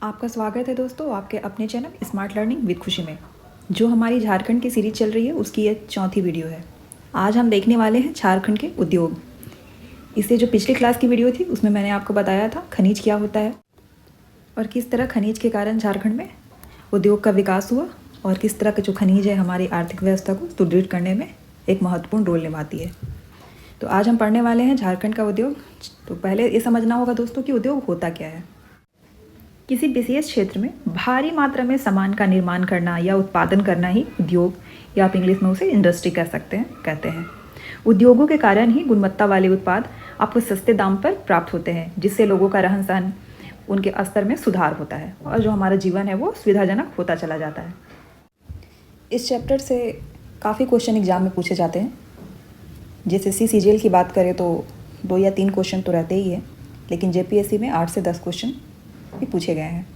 आपका स्वागत है दोस्तों आपके अपने चैनल स्मार्ट लर्निंग विद खुशी में। जो हमारी झारखंड की सीरीज चल रही है उसकी ये चौथी वीडियो है। आज हम देखने वाले हैं झारखंड के उद्योग। इससे जो पिछली क्लास की वीडियो थी उसमें मैंने आपको बताया था खनिज क्या होता है और किस तरह खनिज के कारण झारखंड में उद्योग का विकास हुआ और किस तरह के जो खनिज है हमारी आर्थिक व्यवस्था को सुदृढ़ करने में एक महत्वपूर्ण रोल निभाती है। तो आज हम पढ़ने वाले हैं झारखंड का उद्योग। तो पहले ये समझना होगा दोस्तों कि उद्योग होता क्या है। किसी विशेष क्षेत्र में भारी मात्रा में सामान का निर्माण करना या उत्पादन करना ही उद्योग या आप इंग्लिश में उसे इंडस्ट्री कहते हैं। उद्योगों के कारण ही गुणवत्ता वाले उत्पाद आपको सस्ते दाम पर प्राप्त होते हैं, जिससे लोगों का रहन सहन उनके स्तर में सुधार होता है और जो हमारा जीवन है वो सुविधाजनक होता चला जाता है। इस चैप्टर से काफ़ी क्वेश्चन एग्जाम में पूछे जाते हैं। जैसे CCGL की बात करें तो 2 या 3 क्वेश्चन तो रहते ही है, लेकिन JPSC में 8 से 10 क्वेश्चन भी पूछे गए हैं।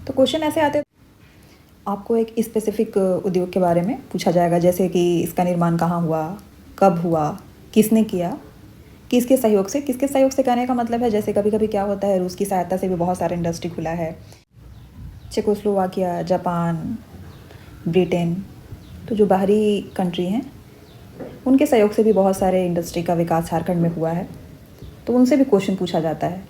तो क्वेश्चन ऐसे आते हैं, आपको एक स्पेसिफिक उद्योग के बारे में पूछा जाएगा, जैसे कि इसका निर्माण कहाँ हुआ, कब हुआ, किसने किया, किसके सहयोग से कहने का मतलब है जैसे कभी कभी क्या होता है रूस की सहायता से भी बहुत सारा इंडस्ट्री खुला है। चेकोस्लोवाकिया, जापान, ब्रिटेन, तो जो बाहरी कंट्री हैं उनके सहयोग से भी बहुत सारे इंडस्ट्री का विकास झारखंड में हुआ है, तो उनसे भी क्वेश्चन पूछा जाता है।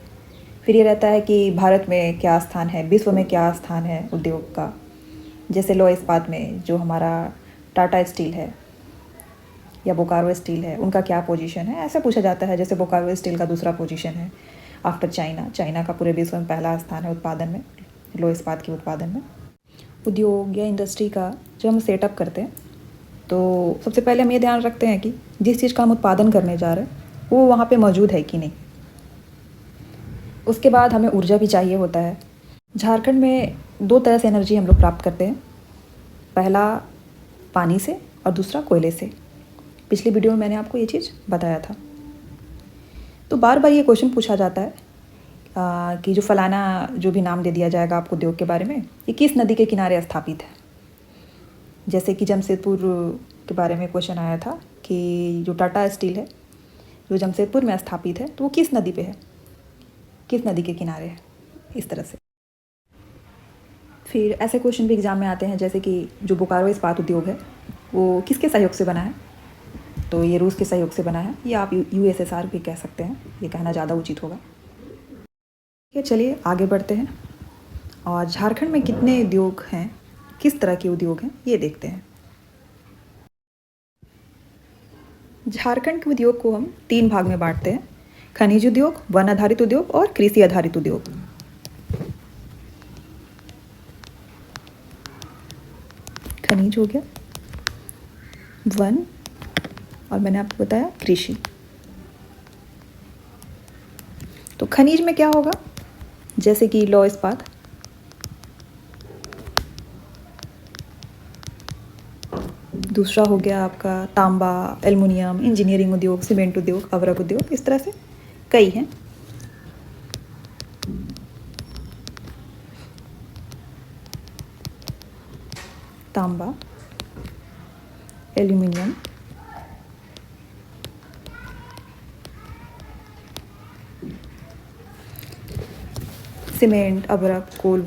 फिर ये रहता है कि भारत में क्या स्थान है, विश्व में क्या स्थान है उद्योग का। जैसे लौह इस्पात में जो हमारा टाटा स्टील है या बोकारो स्टील है, उनका क्या पोजीशन है, ऐसा पूछा जाता है। जैसे बोकारो स्टील का दूसरा पोजीशन है आफ्टर चाइना का पूरे विश्व में पहला स्थान है उत्पादन में, लौह इस्पात के उत्पादन में। उद्योग या इंडस्ट्री का जब हम सेटअप करते हैं तो सबसे पहले हम ये ध्यान रखते हैं कि जिस चीज़ का हम उत्पादन करने जा रहे हैं वो वहाँ पे मौजूद है कि नहीं। उसके बाद हमें ऊर्जा भी चाहिए होता है। झारखंड में 2 तरह से एनर्जी हम लोग प्राप्त करते हैं, पहला पानी से और दूसरा कोयले से। पिछली वीडियो में मैंने आपको ये चीज़ बताया था। तो बार बार ये क्वेश्चन पूछा जाता है कि जो फलाना जो भी नाम दे दिया जाएगा आपको उद्योग के बारे में, ये किस नदी के किनारे स्थापित है। जैसे कि जमशेदपुर के बारे में क्वेश्चन आया था कि जो टाटा स्टील है जो जमशेदपुर में स्थापित है तो वो किस नदी पे है, किस नदी के किनारे है, इस तरह से। फिर ऐसे क्वेश्चन भी एग्जाम में आते हैं, जैसे कि जो बोकारो इस्पात उद्योग है वो किसके सहयोग से बना है, तो ये रूस के सहयोग से बना है, या आप USSR भी कह सकते हैं, ये कहना ज़्यादा उचित होगा। ठीक है, चलिए आगे बढ़ते हैं और झारखंड में कितने उद्योग हैं, किस तरह के उद्योग हैं, ये देखते हैं। झारखंड के उद्योग को हम 3 भाग में बांटते हैं, खनिज उद्योग, वन आधारित उद्योग और कृषि आधारित उद्योग। खनिज हो गया, वन, और मैंने आपको बताया कृषि। तो खनिज में क्या होगा, जैसे कि लौह इस्पात, दूसरा हो गया आपका तांबा, एल्युमिनियम, इंजीनियरिंग उद्योग, सीमेंट उद्योग, अवरक उद्योग, इस तरह से कई हैं। तांबा, एल्युमिनियम, सीमेंट, अभ्रक, कोल,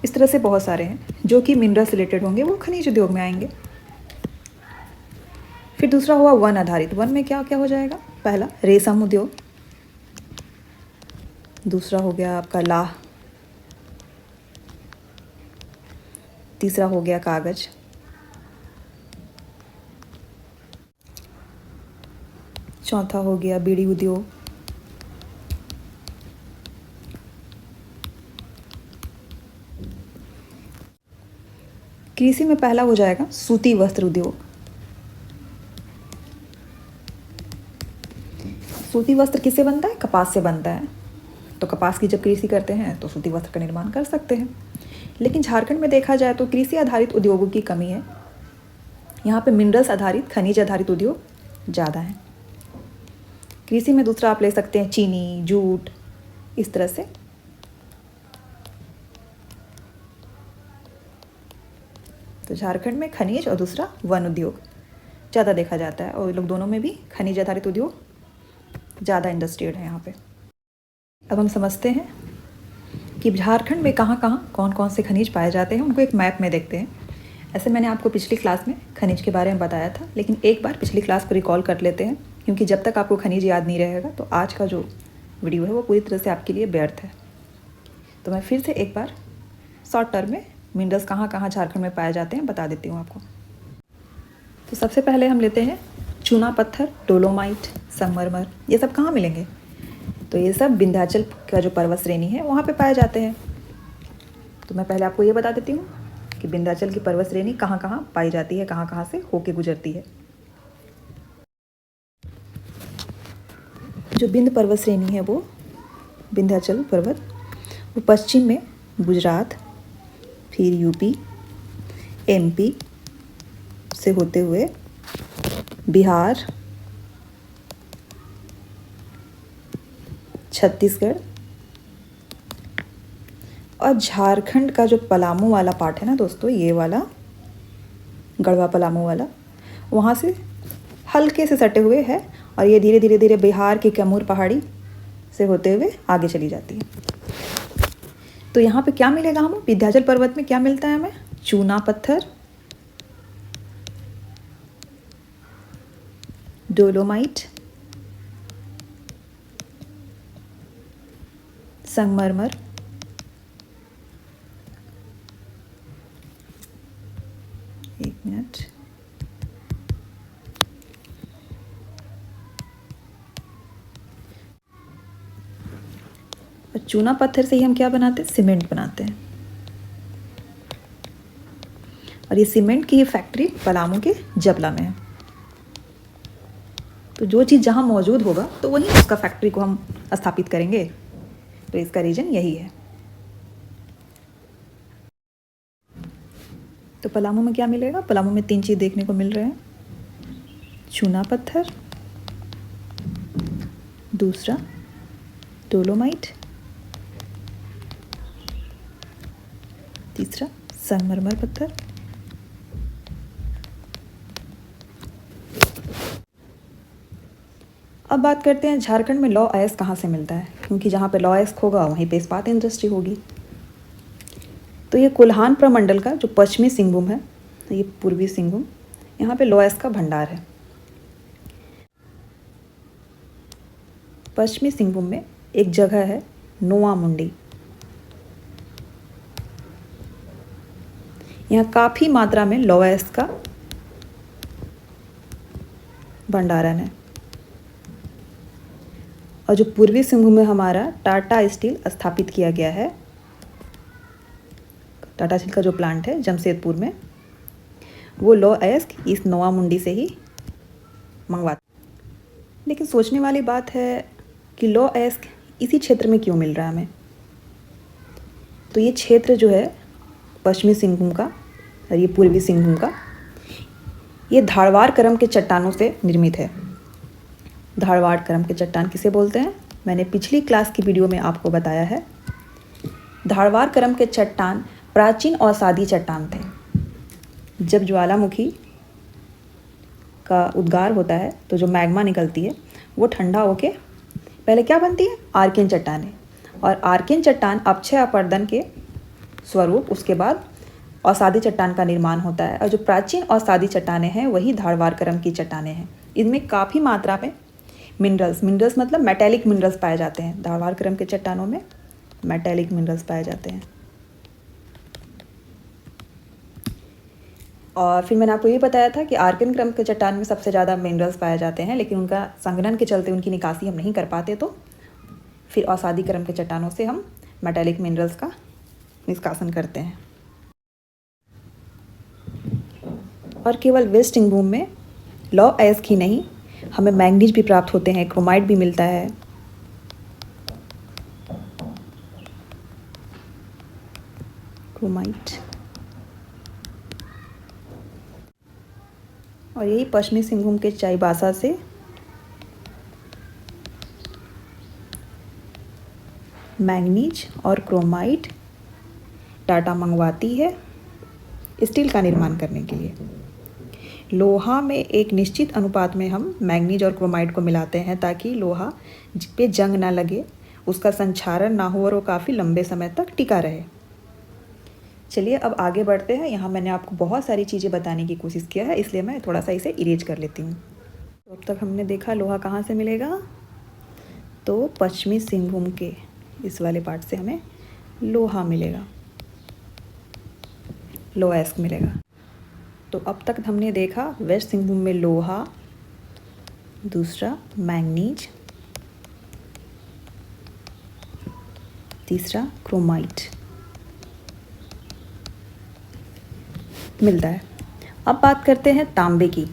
इस तरह से बहुत सारे हैं जो कि मिनरल से रिलेटेड होंगे, वो खनिज उद्योग में आएंगे। फिर दूसरा हुआ वन आधारित। वन में क्या क्या हो जाएगा, पहला रेशम उद्योग, दूसरा हो गया आपका लाह, तीसरा हो गया कागज, चौथा हो गया बीड़ी उद्योग, कृषि में पहला हो जाएगा सूती वस्त्र उद्योग। सूती वस्त्र किससे बनता है, कपास से बनता है। तो कपास की जब कृषि करते हैं तो सूती वस्त्र का निर्माण कर सकते हैं। लेकिन झारखंड में देखा जाए तो कृषि आधारित उद्योगों की कमी है। यहाँ पे मिनरल्स आधारित, खनिज आधारित उद्योग ज़्यादा हैं। कृषि में दूसरा आप ले सकते हैं चीनी, जूट, इस तरह से। तो झारखंड में खनिज और दूसरा वन उद्योग ज़्यादा देखा जाता है, और लोग दोनों में भी खनिज आधारित उद्योग ज़्यादा इंडस्ट्रियल है यहाँ पे। अब हम समझते हैं कि झारखंड में कहाँ कहाँ कौन कौन से खनिज पाए जाते हैं, उनको एक मैप में देखते हैं। ऐसे मैंने आपको पिछली क्लास में खनिज के बारे में बताया था, लेकिन एक बार पिछली क्लास को रिकॉल कर लेते हैं, क्योंकि जब तक आपको खनिज याद नहीं रहेगा तो आज का जो वीडियो है वो पूरी तरह से आपके लिए व्यर्थ है। तो मैं फिर से एक बार शॉर्ट टर्म में मिनरल्स कहाँ कहाँ झारखंड में पाए जाते हैं बता देती हूँ आपको। तो सबसे पहले हम लेते हैं चूना पत्थर, डोलोमाइट, संगमरमर। ये सब कहाँ मिलेंगे? तो ये सब विंध्याचल का जो पर्वत श्रेणी है वहाँ पे पाए जाते हैं। तो मैं पहले आपको ये बता देती हूँ कि विंध्याचल की पर्वत श्रेणी कहाँ कहाँ पाई जाती है, कहाँ कहाँ से होके गुजरती है। जो विंध्य पर्वत श्रेणी है वो विंध्याचल पर्वत, वो पश्चिम में गुजरात, फिर यूपी, एमपी से होते हुए बिहार, छत्तीसगढ़ और झारखंड का जो पलामू वाला पार्ट है ना दोस्तों, ये वाला गढ़वा पलामू वाला, वहाँ से हल्के से सटे हुए है और ये धीरे धीरे धीरे बिहार की कैमूर पहाड़ी से होते हुए आगे चली जाती है। तो यहाँ पे क्या मिलेगा हमें? विंध्याचल पर्वत में क्या मिलता है हमें? चूना पत्थर, डोलोमाइट, संगमरमर, एक मिनट, और चूना पत्थर से ही हम क्या बनाते हैं? सीमेंट बनाते हैं। और ये सीमेंट की फैक्ट्री पलामू के जबला में है। तो जो चीज़ जहाँ मौजूद होगा तो वहीं उसका फैक्ट्री को हम स्थापित करेंगे। तो इसका रीजन यही है। तो पलामू में क्या मिलेगा? पलामू में 3 चीज़ देखने को मिल रहे हैं। चूना पत्थर, दूसरा डोलोमाइट, तीसरा संगमरमर पत्थर। अब बात करते हैं झारखंड में लौह अयस्क कहाँ से मिलता है, क्योंकि जहाँ पे लौह अयस्क होगा वहीं पे इस्पात इंडस्ट्री होगी। तो ये कोल्हान प्रमंडल का जो पश्चिमी सिंहभूम है, ये पूर्वी सिंहभूम, यहाँ पे लौह अयस्क का भंडार है। पश्चिमी सिंहभूम में एक जगह है नोआ मुंडी, यहाँ काफ़ी मात्रा में लौह अयस्क का भंडारण है। और जो पूर्वी सिंहभूम में हमारा टाटा स्टील स्थापित किया गया है, टाटा स्टील का जो प्लांट है जमशेदपुर में, वो लौह अयस्क इस नोआ मुंडी से ही मंगवाते। लेकिन सोचने वाली बात है कि लौह अयस्क इसी क्षेत्र में क्यों मिल रहा है हमें? तो ये क्षेत्र जो है पश्चिमी सिंहभूम का और ये पूर्वी सिंहभूम का, ये धारवाड़ करम के चट्टानों से निर्मित है। धारवाड़ करम के चट्टान किसे बोलते हैं? मैंने पिछली क्लास की वीडियो में आपको बताया है। धारवाड़ करम के चट्टान प्राचीन अवसादी चट्टान थे। जब ज्वालामुखी का उद्गार होता है तो जो मैग्मा निकलती है वो ठंडा होके पहले क्या बनती है? आर्कियन चट्टानें। और आर्कियन चट्टान अपक्षय अपरदन के स्वरूप उसके बाद अवसादी चट्टान का निर्माण होता है। और जो प्राचीन अवसादी चट्टानें हैं वही धारवाड़ करम की चट्टानें हैं। इनमें काफ़ी मात्रा में मिनरल्स मतलब मेटेलिक मिनरल्स पाए जाते हैं। धारवाड़ करम के चट्टानों में मेटेलिक मिनरल्स पाए जाते हैं। और फिर मैंने आपको ये बताया था कि आर्कियन क्रम के चट्टान में सबसे ज़्यादा मिनरल्स पाए जाते हैं, लेकिन उनका संघनन के चलते उनकी निकासी हम नहीं कर पाते, तो फिर अवसादी क्रम के चट्टानों से हम मेटेलिक मिनरल्स का निष्कासन करते हैं। और केवल वेस्ट सिंहभूम में लौह अयस्क ही नहीं, हमें मैंगनीज भी प्राप्त होते हैं, क्रोमाइट भी मिलता है। क्रोमाइट। और यही पश्चिमी सिंहभूम के चाईबासा से मैंगनीज और क्रोमाइट टाटा मंगवाती है स्टील का निर्माण करने के लिए। लोहा में एक निश्चित अनुपात में हम मैंगनीज और क्रोमाइट को मिलाते हैं ताकि लोहा पे जंग ना लगे उसका संचारण ना हो और वो काफ़ी लंबे समय तक टिका रहे। चलिए अब आगे बढ़ते हैं। यहाँ मैंने आपको बहुत सारी चीज़ें बताने की कोशिश किया है, इसलिए मैं थोड़ा सा इसे इरेज कर लेती हूँ। तो अब तक हमने देखा लोहा कहाँ से मिलेगा, तो पश्चिमी सिंहभूम के इस वाले पार्ट से हमें लोहा मिलेगा, लोएस्क मिलेगा। तो अब तक हमने देखा वेस्ट सिंहभूम में लोहा, दूसरा मैंगनीज, तीसरा क्रोमाइट मिलता है। अब बात करते हैं तांबे की।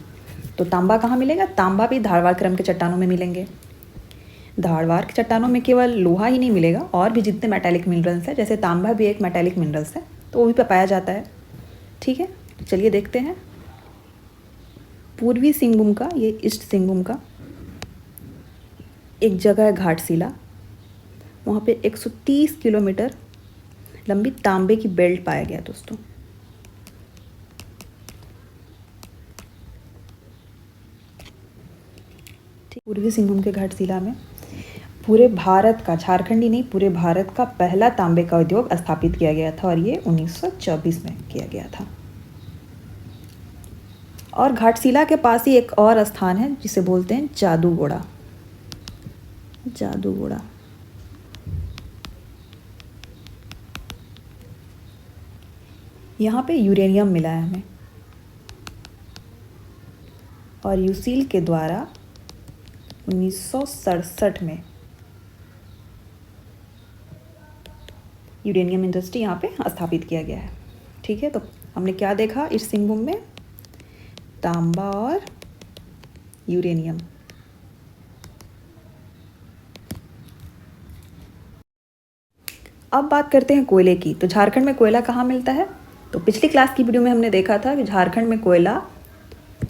तो तांबा कहाँ मिलेगा, तांबा भी धारवाड़ क्रम के चट्टानों में मिलेंगे। धारवाड़ के चट्टानों में केवल लोहा ही नहीं मिलेगा, और भी जितने मेटालिक मिनरल्स हैं, जैसे तांबा भी एक मेटालिक मिनरल्स है, तो वो भी पाया जाता है। ठीक है, तो चलिए देखते हैं। पूर्वी सिंहभूम का, ये ईस्ट सिंहभूम का एक जगह है घाटशिला, वहाँ पे 130 किलोमीटर लंबी तांबे की बेल्ट पाया गया दोस्तों। पूर्वी सिंहभूम के घाटशिला में पूरे भारत का, झारखंड ही नहीं पूरे भारत का पहला तांबे का उद्योग स्थापित किया गया था, और ये 1924 में किया गया था। और घाटशिला के पास ही एक और स्थान है जिसे बोलते हैं जादूगोड़ा। जादूगोड़ा यहाँ पे यूरेनियम मिला है हमें, और यूसील के द्वारा 1967 में यूरेनियम इंडस्ट्री यहाँ पे स्थापित किया गया है। ठीक है, तो हमने क्या देखा ईस्ट सिंहभूम में, तांबा और यूरेनियम। अब बात करते हैं कोयले की। तो झारखंड में कोयला कहाँ मिलता है, तो पिछली क्लास की वीडियो में हमने देखा था कि झारखंड में कोयला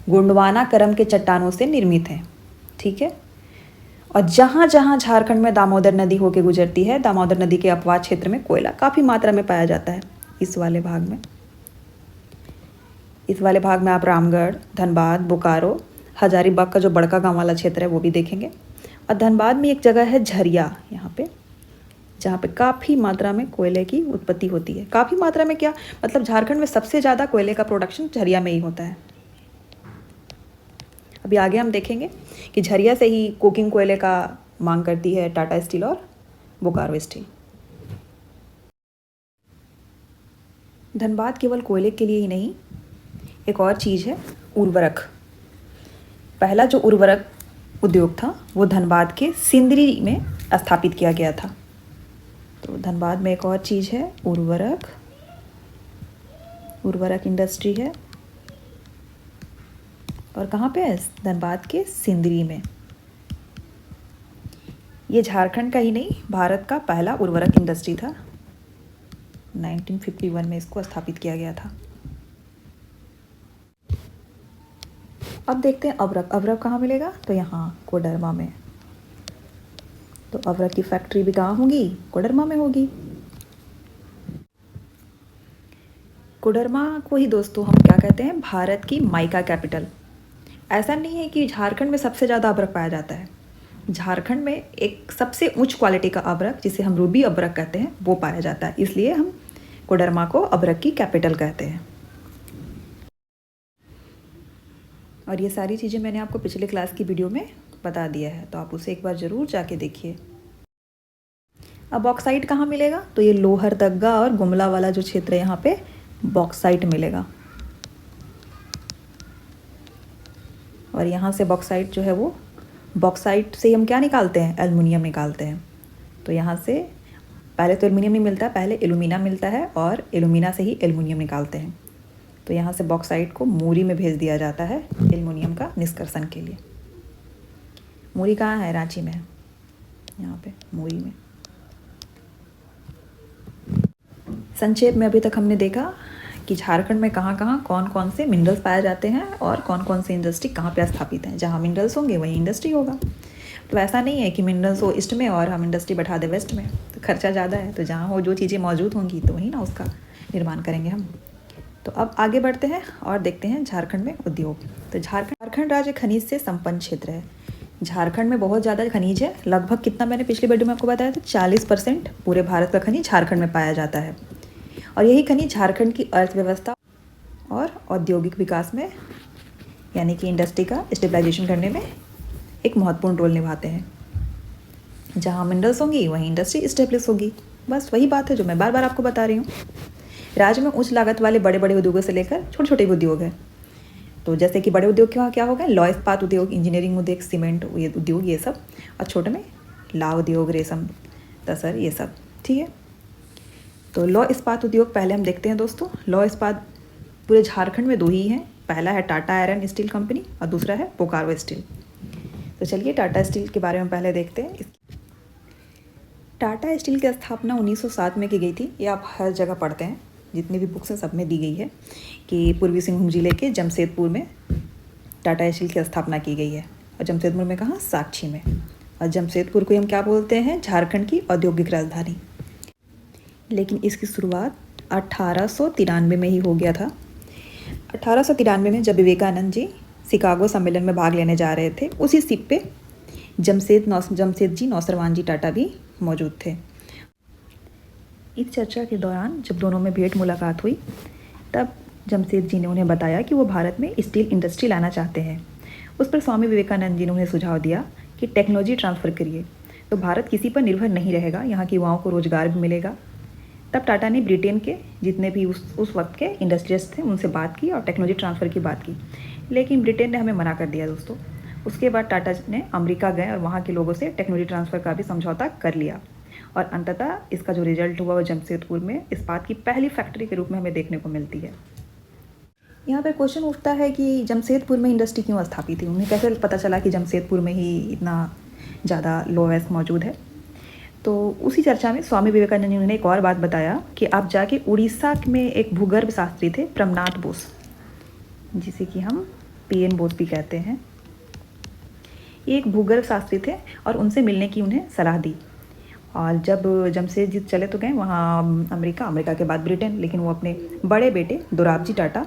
गोंडवाना क्रम के चट्टानों से निर्मित है। ठीक है, और जहाँ जहाँ झारखंड में दामोदर नदी होकर गुजरती है, दामोदर नदी के अपवाद क्षेत्र में कोयला काफ़ी मात्रा में पाया जाता है। इस वाले भाग में आप रामगढ़, धनबाद, बोकारो, हजारीबाग का जो बड़का गांव वाला क्षेत्र है वो भी देखेंगे। और धनबाद में एक जगह है झरिया, यहाँ पे, जहाँ पे काफ़ी मात्रा में कोयले की उत्पत्ति होती है। काफ़ी मात्रा में क्या मतलब, झारखंड में सबसे ज़्यादा कोयले का प्रोडक्शन झरिया में ही होता है। अभी आगे हम देखेंगे कि झरिया से ही कोकिंग कोयले का मांग करती है टाटा स्टील और बोकारो स्टील। धनबाद केवल कोयले के लिए ही नहीं, एक और चीज़ है उर्वरक। पहला जो उर्वरक उद्योग था वो धनबाद के सिंदरी में स्थापित किया गया था। तो धनबाद में एक और चीज़ है उर्वरक इंडस्ट्री है, और कहाँ पे है, धनबाद के सिंदरी में। ये झारखंड का ही नहीं, भारत का पहला उर्वरक इंडस्ट्री था। 1951 में इसको स्थापित किया गया था। अब देखते हैं अबरक। अबरक कहाँ मिलेगा, तो यहाँ कोडरमा में। तो अबरक की फैक्ट्री भी कहाँ होगी, कोडरमा में होगी। कोडरमा को ही दोस्तों हम क्या कहते हैं, भारत की माइका कैपिटल। ऐसा नहीं है कि झारखंड में सबसे ज़्यादा अबरक पाया जाता है। झारखंड में एक सबसे उच्च क्वालिटी का अबरक, जिसे हम रूबी अबरक कहते हैं, वो पाया जाता है। इसलिए हम कोडरमा को अबरक की कैपिटल कहते हैं। और ये सारी चीज़ें मैंने आपको पिछले क्लास की वीडियो में बता दिया है, तो आप उसे एक बार ज़रूर जाके देखिए। अब बॉक्साइट कहाँ मिलेगा, तो ये लोहरदगा और गुमला वाला जो क्षेत्र है, यहाँ पे बॉक्साइट मिलेगा। और यहाँ से बॉक्साइट जो है वो, बॉक्साइट से हम क्या निकालते हैं, एल्युमिनियम निकालते हैं। तो यहाँ से पहले तो एल्युमिनियम नहीं मिलता, पहले एल्यूमिना मिलता है, और एल्यूमिना से ही एल्युमिनियम निकालते हैं। तो यहाँ से बॉक्साइट को मूरी में भेज दिया जाता है एल्युमिनियम का निष्कर्षण के लिए। मूरी कहाँ है, रांची में है, यहाँ पे मूरी में। संक्षेप में अभी तक हमने देखा कि झारखंड में कहाँ कहाँ कौन कौन से मिनरल्स पाए जाते हैं, और कौन कौन से इंडस्ट्री कहाँ पे स्थापित हैं। जहाँ मिनरल्स होंगे वहीं इंडस्ट्री होगा। तो ऐसा नहीं है कि मिनरल्स हो ईस्ट में और हम इंडस्ट्री बैठा दें वेस्ट में, तो खर्चा ज़्यादा है। तो जहाँ हो जो चीज़ें मौजूद होंगी तो वहीं ना उसका निर्माण करेंगे हम। तो अब आगे बढ़ते हैं और देखते हैं झारखंड में उद्योग। तो झारखंड राज्य खनिज से संपन्न क्षेत्र है। झारखंड में बहुत ज़्यादा खनिज है, लगभग कितना मैंने पिछली वीडियो में आपको बताया था, 40% पूरे भारत का खनिज झारखंड में पाया जाता है। और यही खनिज झारखंड की अर्थव्यवस्था और औद्योगिक विकास में यानी कि इंडस्ट्री का स्टेबलाइजेशन करने में एक महत्वपूर्ण रोल निभाते हैं। जहाँ मिनरल्स होंगी वहीं इंडस्ट्री स्टेब्लिश होगी। बस वही बात है जो मैं बार बार आपको बता रही हूँ। राज्य में उच्च लागत वाले बड़े बड़े उद्योगों से लेकर छोटे छोटे उद्योग हैं। तो जैसे कि बड़े उद्योग क्या हो गए, लौह इस्पात उद्योग, इंजीनियरिंग उद्योग, सीमेंट ये उद्योग, ये सब। और छोटे में ला उद्योग, रेशम, तसर, ये सब। ठीक है, तो लौह इस्पात उद्योग पहले हम देखते हैं दोस्तों। लौह इस्पात पूरे झारखंड में 2 ही हैं। पहला है टाटा आयरन स्टील कंपनी और दूसरा है बोकारो स्टील। तो चलिए टाटा स्टील के बारे में पहले देखते हैं। टाटा स्टील की स्थापना 1907 में की गई थी। ये आप हर जगह पढ़ते हैं, जितनी भी बुक्स हैं सब में दी गई है कि पूर्वी सिंहभूम जिले के जमशेदपुर में टाटा स्टील की स्थापना की गई है। और जमशेदपुर में कहाँ, साक्षी में। और जमशेदपुर को हम क्या बोलते हैं, झारखंड की औद्योगिक राजधानी। लेकिन इसकी शुरुआत 1893 में ही हो गया था। 1893 में जब विवेकानंद जी शिकागो सम्मेलन में भाग लेने जा रहे थे, उसी शिप पे जमशेद जी नौसरवान जी टाटा भी मौजूद थे। इस चर्चा के दौरान जब दोनों में भेंट मुलाकात हुई, तब जमशेद जी ने उन्हें बताया कि वो भारत में स्टील इंडस्ट्री लाना चाहते हैं। उस पर स्वामी विवेकानंद जी ने उन्हें सुझाव दिया कि टेक्नोलॉजी ट्रांसफ़र करिए, तो भारत किसी पर निर्भर नहीं रहेगा, यहाँ के युवाओं को रोज़गार भी मिलेगा। तब टाटा ने ब्रिटेन के जितने भी उस वक्त के इंडस्ट्रियलिस्ट थे उनसे बात की और टेक्नोलॉजी ट्रांसफ़र की बात की, लेकिन ब्रिटेन ने हमें मना कर दिया दोस्तों। उसके बाद टाटा ने अमेरिका गए और वहाँ के लोगों से टेक्नोलॉजी ट्रांसफ़र का भी समझौता कर लिया। और अंततः इसका जो रिजल्ट हुआ वो जमशेदपुर में इस्पात की पहली फैक्ट्री के रूप में हमें देखने को मिलती है। यहाँ पर क्वेश्चन उठता है कि जमशेदपुर में इंडस्ट्री क्यों स्थापित हुई, उन्हें कैसे पता चला कि जमशेदपुर में ही इतना ज़्यादा लो वेस्ट मौजूद है। तो उसी चर्चा में स्वामी विवेकानंद जी ने एक और बात बताया कि आप जाके उड़ीसा में एक भूगर्भ शास्त्री थे प्रमनाथ बोस, जिसे कि हम PN बोस भी कहते हैं। ये एक भूगर्भ शास्त्री थे और उनसे मिलने की उन्हें सलाह दी। और जब जमशेद जी चले तो गए वहाँ अमेरिका के बाद ब्रिटेन, लेकिन वो अपने बड़े बेटे दोराबजी टाटा,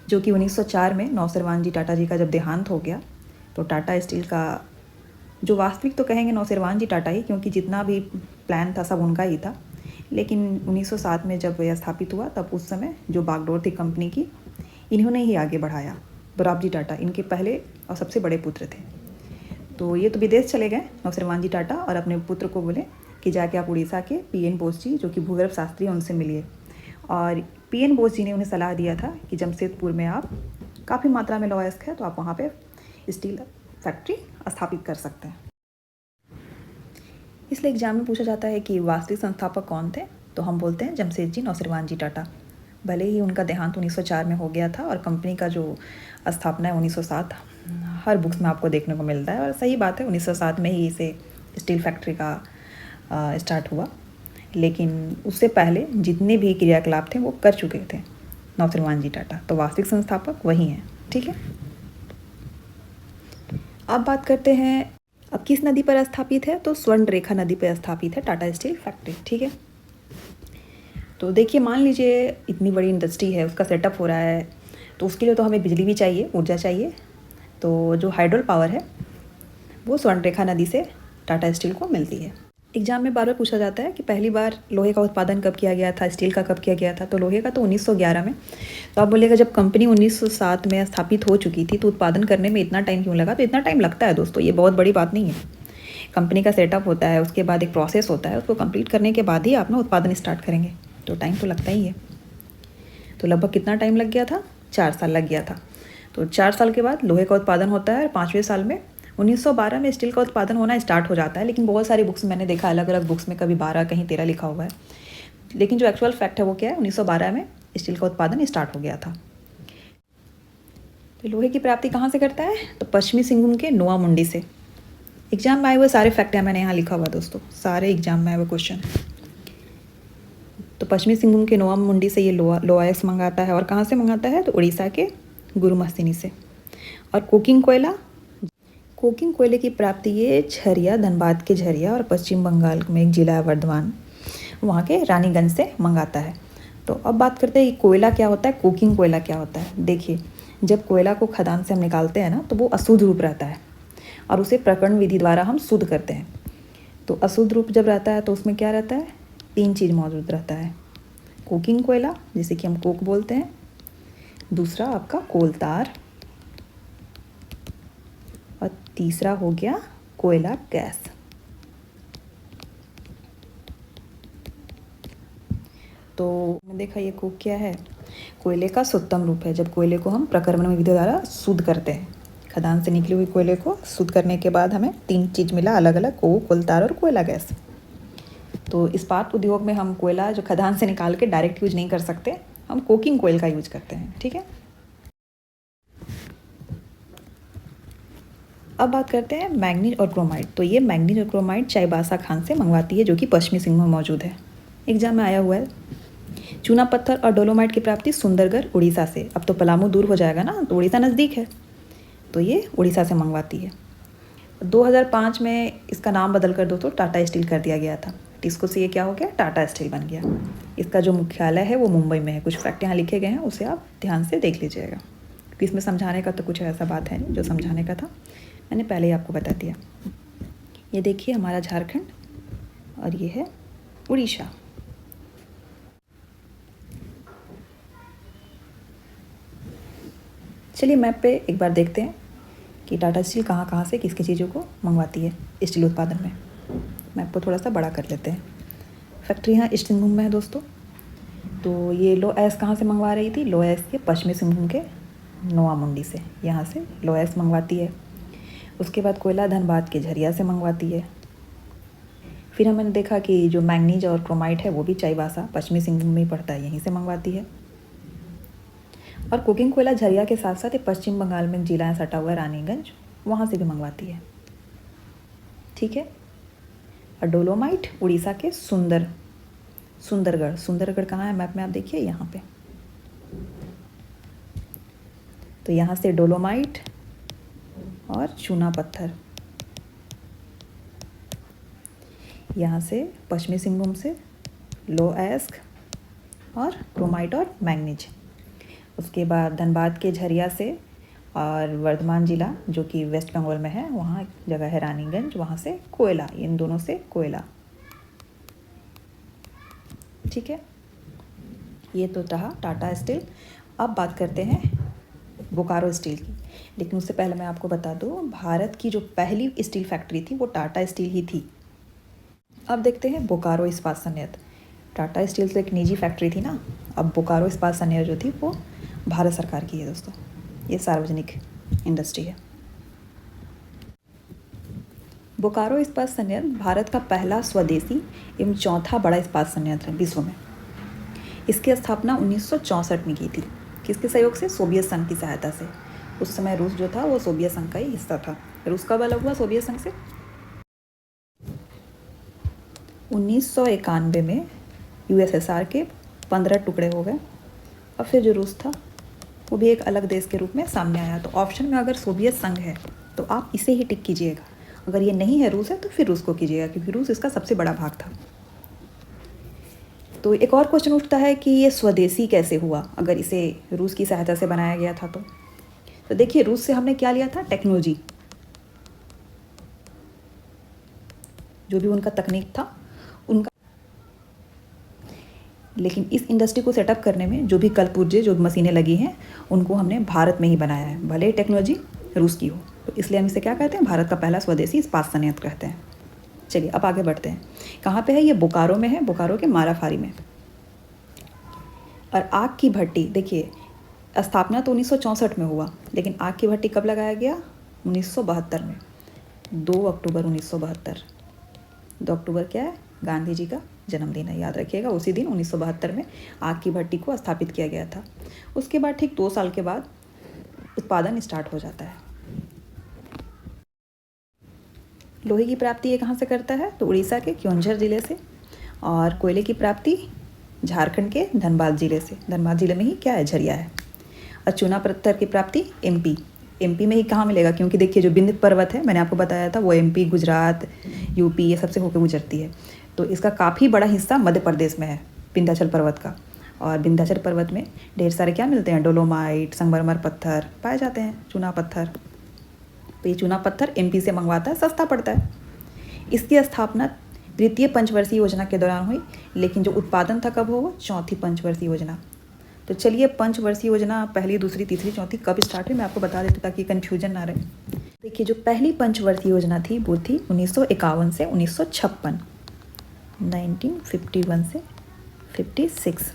जो कि 1904 में नौसरवान जी टाटा जी का जब देहांत हो गया, तो टाटा स्टील का जो वास्तविक तो कहेंगे नौसरवान जी टाटा ही, क्योंकि जितना भी प्लान था सब उनका ही था। लेकिन 1907 में जब यह स्थापित हुआ, तब उस समय जो बागडोर थी कंपनी की, इन्होंने ही आगे बढ़ाया। दोराबजी टाटा इनके पहले और सबसे बड़े पुत्र थे। तो ये तो विदेश चले गए नौसरवान जी टाटा और अपने पुत्र को बोले कि जाके आप उड़ीसा के PN बोस जी, जो कि भूगर्भ शास्त्री हैं, उनसे मिलिए। और PN बोस जी ने उन्हें सलाह दिया था कि जमशेदपुर में आप काफ़ी मात्रा में लौह अयस्क है, तो आप वहाँ पे स्टील फैक्ट्री स्थापित कर सकते हैं। इसलिए एग्जाम में पूछा जाता है कि वास्तविक संस्थापक कौन थे, तो हम बोलते हैं जमशेद जी नौसरवान जी टाटा। भले ही उनका देहांत 1904 में हो गया था और कंपनी का जो स्थापना है 1907 हर बुक्स में आपको देखने को मिलता है। और सही बात है, 1907 में ही इसे स्टील फैक्ट्री का स्टार्ट हुआ, लेकिन उससे पहले जितने भी क्रियाकलाप थे वो कर चुके थे नौसरवान जी टाटा। तो वास्तविक संस्थापक वही हैं। ठीक है, अब बात करते हैं अब किस नदी पर स्थापित है, तो स्वर्णरेखा नदी पर स्थापित है टाटा स्टील फैक्ट्री। ठीक है, तो देखिए मान लीजिए इतनी बड़ी इंडस्ट्री है, उसका सेटअप हो रहा है, तो उसके लिए तो हमें बिजली भी चाहिए, ऊर्जा चाहिए। तो जो हाइड्रोल पावर है वो स्वर्णरेखा नदी से टाटा स्टील को मिलती है। एग्जाम में बार बार पूछा जाता है कि पहली बार लोहे का उत्पादन कब किया गया था, स्टील का कब किया गया था। तो लोहे का तो 1911 में। तो आप बोलिएगा जब कंपनी 1907 में स्थापित हो चुकी थी तो उत्पादन करने में इतना टाइम क्यों लगा। तो इतना टाइम लगता है दोस्तों, ये बहुत बड़ी बात नहीं है। कंपनी का सेटअप होता है, उसके बाद एक प्रोसेस होता है, उसको कंप्लीट करने के बाद ही आप ना उत्पादन स्टार्ट करेंगे, तो टाइम तो लगता ही है। तो लगभग कितना टाइम लग गया था, 4 साल लग गया था। तो 4 साल के बाद लोहे का उत्पादन होता है और 5वें साल में 1912 में स्टील का उत्पादन होना स्टार्ट हो जाता है। लेकिन बहुत सारी बुक्स मैंने देखा, अलग अलग बुक्स में कभी 12 कहीं 13 लिखा हुआ है, लेकिन जो एक्चुअल फैक्ट है वो क्या है, 1912 में स्टील का उत्पादन स्टार्ट हो गया था। तो लोहे की प्राप्ति कहाँ से करता है, तो पश्चिमी सिंहभूम के नोआ मुंडी से। एग्जाम में आए हुए सारे फैक्ट हैं, मैंने यहाँ लिखा हुआ दोस्तों, सारे एग्जाम में आए हुए क्वेश्चन। तो पश्चिमी सिंहभूम के नोआ मुंडी से ये लोहा अयस्क मंगाता है। और कहाँ से मंगाता है, तो उड़ीसा के गुरुमस्तिनी से। और कोकिंग कोयले की प्राप्ति ये झरिया, धनबाद के झरिया और पश्चिम बंगाल में एक जिला है वर्धमान, वहाँ के रानीगंज से मंगाता है। तो अब बात करते हैं कि कोयला क्या होता है, कोकिंग कोयला क्या होता है। देखिए, जब कोयला को खदान से हम निकालते हैं ना, तो वो अशुद्ध रूप रहता है और उसे प्रकरण विधि द्वारा हम शुद्ध करते हैं। तो अशुद्ध रूप जब रहता है तो उसमें क्या रहता है, 3 चीज़ मौजूद रहता है। कोकिंग कोयला, जिसे कि हम कोक बोलते हैं, दूसरा आपका कोलतार, और तीसरा हो गया कोयला गैस। तो मैंने देखा ये कोक क्या है, कोयले का शुद्धतम रूप है। जब कोयले को हम प्रक्रमण विधि द्वारा शुद्ध करते हैं, खदान से निकली हुई कोयले को शुद्ध करने के बाद हमें 3 चीज़ मिला अलग अलग, कोक, कोलतार और कोयला गैस। तो इस्पात उद्योग में हम कोयला जो खदान से निकाल के डायरेक्ट यूज नहीं कर सकते, हम कोकिंग कोयल का यूज करते हैं। ठीक है, अब बात करते हैं मैंगनीज और क्रोमाइट। तो ये मैंगनीज और क्रोमाइट चाईबासा खान से मंगवाती है, जो कि पश्चिमी सिंहभूम में मौजूद है। एग्जाम में आया हुआ है। चूना पत्थर और डोलोमाइट की प्राप्ति सुंदरगढ़ उड़ीसा से। अब तो पलामू दूर हो जाएगा ना, तो उड़ीसा नज़दीक है, तो ये उड़ीसा से मंगवाती है। 2005 में इसका नाम बदल कर दोस्तों टाटा स्टील कर दिया गया था। टिस्को से ये क्या हो गया, टाटा स्टील बन गया। इसका जो मुख्यालय है वो मुंबई में है। कुछ फैक्ट यहाँ लिखे गए हैं, उसे आप ध्यान से देख लीजिएगा, क्योंकि इसमें समझाने का तो कुछ ऐसा बात है नहीं, जो समझाने का था मैंने पहले ही आपको बता दिया। ये देखिए हमारा झारखंड और ये है उड़ीसा। चलिए मैप पे एक बार देखते हैं कि टाटा स्टील कहाँ कहाँ से किस किस चीज़ों को मंगवाती है स्टील उत्पादन में। मैप को थोड़ा सा बड़ा कर लेते हैं। फैक्ट्री यहाँ ईस्ट सिंहभूम में है दोस्तों। तो ये लो एस कहाँ से मंगवा रही थी, लो एस के पश्चिमी सिंहभूम के नोआमुंडी से, यहाँ से लो एस मंगवाती है। उसके बाद कोयला धनबाद के झरिया से मंगवाती है। फिर हमने देखा कि जो मैंगनीज और क्रोमाइट है वो भी चाईबासा पश्चिमी सिंहभूम में ही पड़ता है, यहीं से मंगवाती है। और कुकिंग कोयला झरिया के साथ साथ ये पश्चिम बंगाल में जिला सटा हुआ है रानीगंज, वहाँ से भी मंगवाती है। ठीक है, और डोलोमाइट उड़ीसा के सुंदरगढ़ कहाँ है मैप में आप देखिए यहाँ पे। तो यहाँ से डोलोमाइट और चूना पत्थर, यहाँ से पश्चिमी सिंहभूम से लो एस्क और क्रोमाइट और मैंगनीज। उसके बाद धनबाद के झरिया से और वर्धमान जिला जो कि वेस्ट बंगाल में है, वहाँ जगह है रानीगंज, वहाँ से कोयला, इन दोनों से कोयला। ठीक है, ये तो रहा टाटा स्टील। अब बात करते हैं बोकारो स्टील की, लेकिन उससे पहले मैं आपको बता दूँ भारत की जो पहली स्टील फैक्ट्री थी वो टाटा स्टील ही थी। अब देखते हैं बोकारो इस्पात संयंत्र। टाटा स्टील तो एक निजी फैक्ट्री थी ना, अब बोकारो इस्पात संयंत्र जो थी वो भारत सरकार की है दोस्तों, ये सार्वजनिक इंडस्ट्री है। बोकारो इस्पात संयंत्र भारत का पहला स्वदेशी एवं चौथा बड़ा इस्पात संयंत्र है विश्व में। इसकी स्थापना 1964 में की थी। किसके सहयोग से, सोवियत संघ की सहायता से। उस समय रूस जो था वो सोवियत संघ का ही हिस्सा था। रूस कब अलग हुआ सोवियत संघ से, 1991 में यूएसएसआर के 15 टुकड़े हो गए और फिर जो रूस था वो भी एक अलग देश के रूप में सामने आया। तो ऑप्शन में अगर सोवियत संघ है तो आप इसे ही टिक कीजिएगा, अगर ये नहीं है रूस है तो फिर रूस को कीजिएगा, क्योंकि रूस इसका सबसे बड़ा भाग था। तो एक और क्वेश्चन उठता है कि ये स्वदेशी कैसे हुआ अगर इसे रूस की सहायता से बनाया गया था। तो देखिए रूस से हमने क्या लिया था, टेक्नोलॉजी, जो भी उनका तकनीक था उनका। लेकिन इस इंडस्ट्री को सेटअप करने में जो भी कलपुर्जे जो मशीनें लगी हैं उनको हमने भारत में ही बनाया है, भले ही टेक्नोलॉजी रूस की हो। तो इसलिए हम इसे क्या कहते हैं, भारत का पहला स्वदेशी इस्पात संयंत्र कहते हैं। चलिए अब आगे बढ़ते हैं। कहाँ पे है ये, बोकारो में है, बोकारो के माराफारी में। और आग की भट्टी देखिए, स्थापना तो 1964 में हुआ, लेकिन आग की भट्टी कब लगाया गया, 1972 में, 2 अक्टूबर 1972। 2 अक्टूबर क्या है, गांधी जी का जन्मदिन है, याद रखिएगा। उसी दिन 1972 में आग की भट्टी को स्थापित किया गया था। उसके बाद ठीक 2 साल के बाद उत्पादन स्टार्ट हो जाता है। लोहे की प्राप्ति ये कहाँ से करता है, तो उड़ीसा के क्योंझर जिले से। और कोयले की प्राप्ति झारखंड के धनबाद जिले से। धनबाद जिले में ही क्या है, झरिया है। और चूना पत्थर की प्राप्ति एमपी में ही कहाँ मिलेगा, क्योंकि देखिए जो विंध्य पर्वत है मैंने आपको बताया था वो एमपी, गुजरात, यूपी ये सबसे होकर गुजरती है। तो इसका काफ़ी बड़ा हिस्सा मध्य प्रदेश में है विंध्याचल पर्वत का। और विंध्याचल पर्वत में ढेर सारे क्या मिलते हैं, डोलोमाइट, संगमरमर पत्थर पाए जाते हैं, चूना पत्थर। तो ये चूना पत्थर एमपी से मंगवाता है, सस्ता पड़ता है। इसकी स्थापना तृतीय पंचवर्षीय योजना के दौरान हुई, लेकिन जो उत्पादन था कब हुआ? चौथी पंचवर्षीय योजना। तो चलिए पंचवर्षीय योजना पहली, दूसरी, तीसरी, चौथी कब स्टार्ट हुई मैं आपको बता देती हूँ ताकि कन्फ्यूजन ना रहे। देखिए जो पहली पंचवर्षीय योजना थी वो थी 1951 से 1956, 1951 से 56।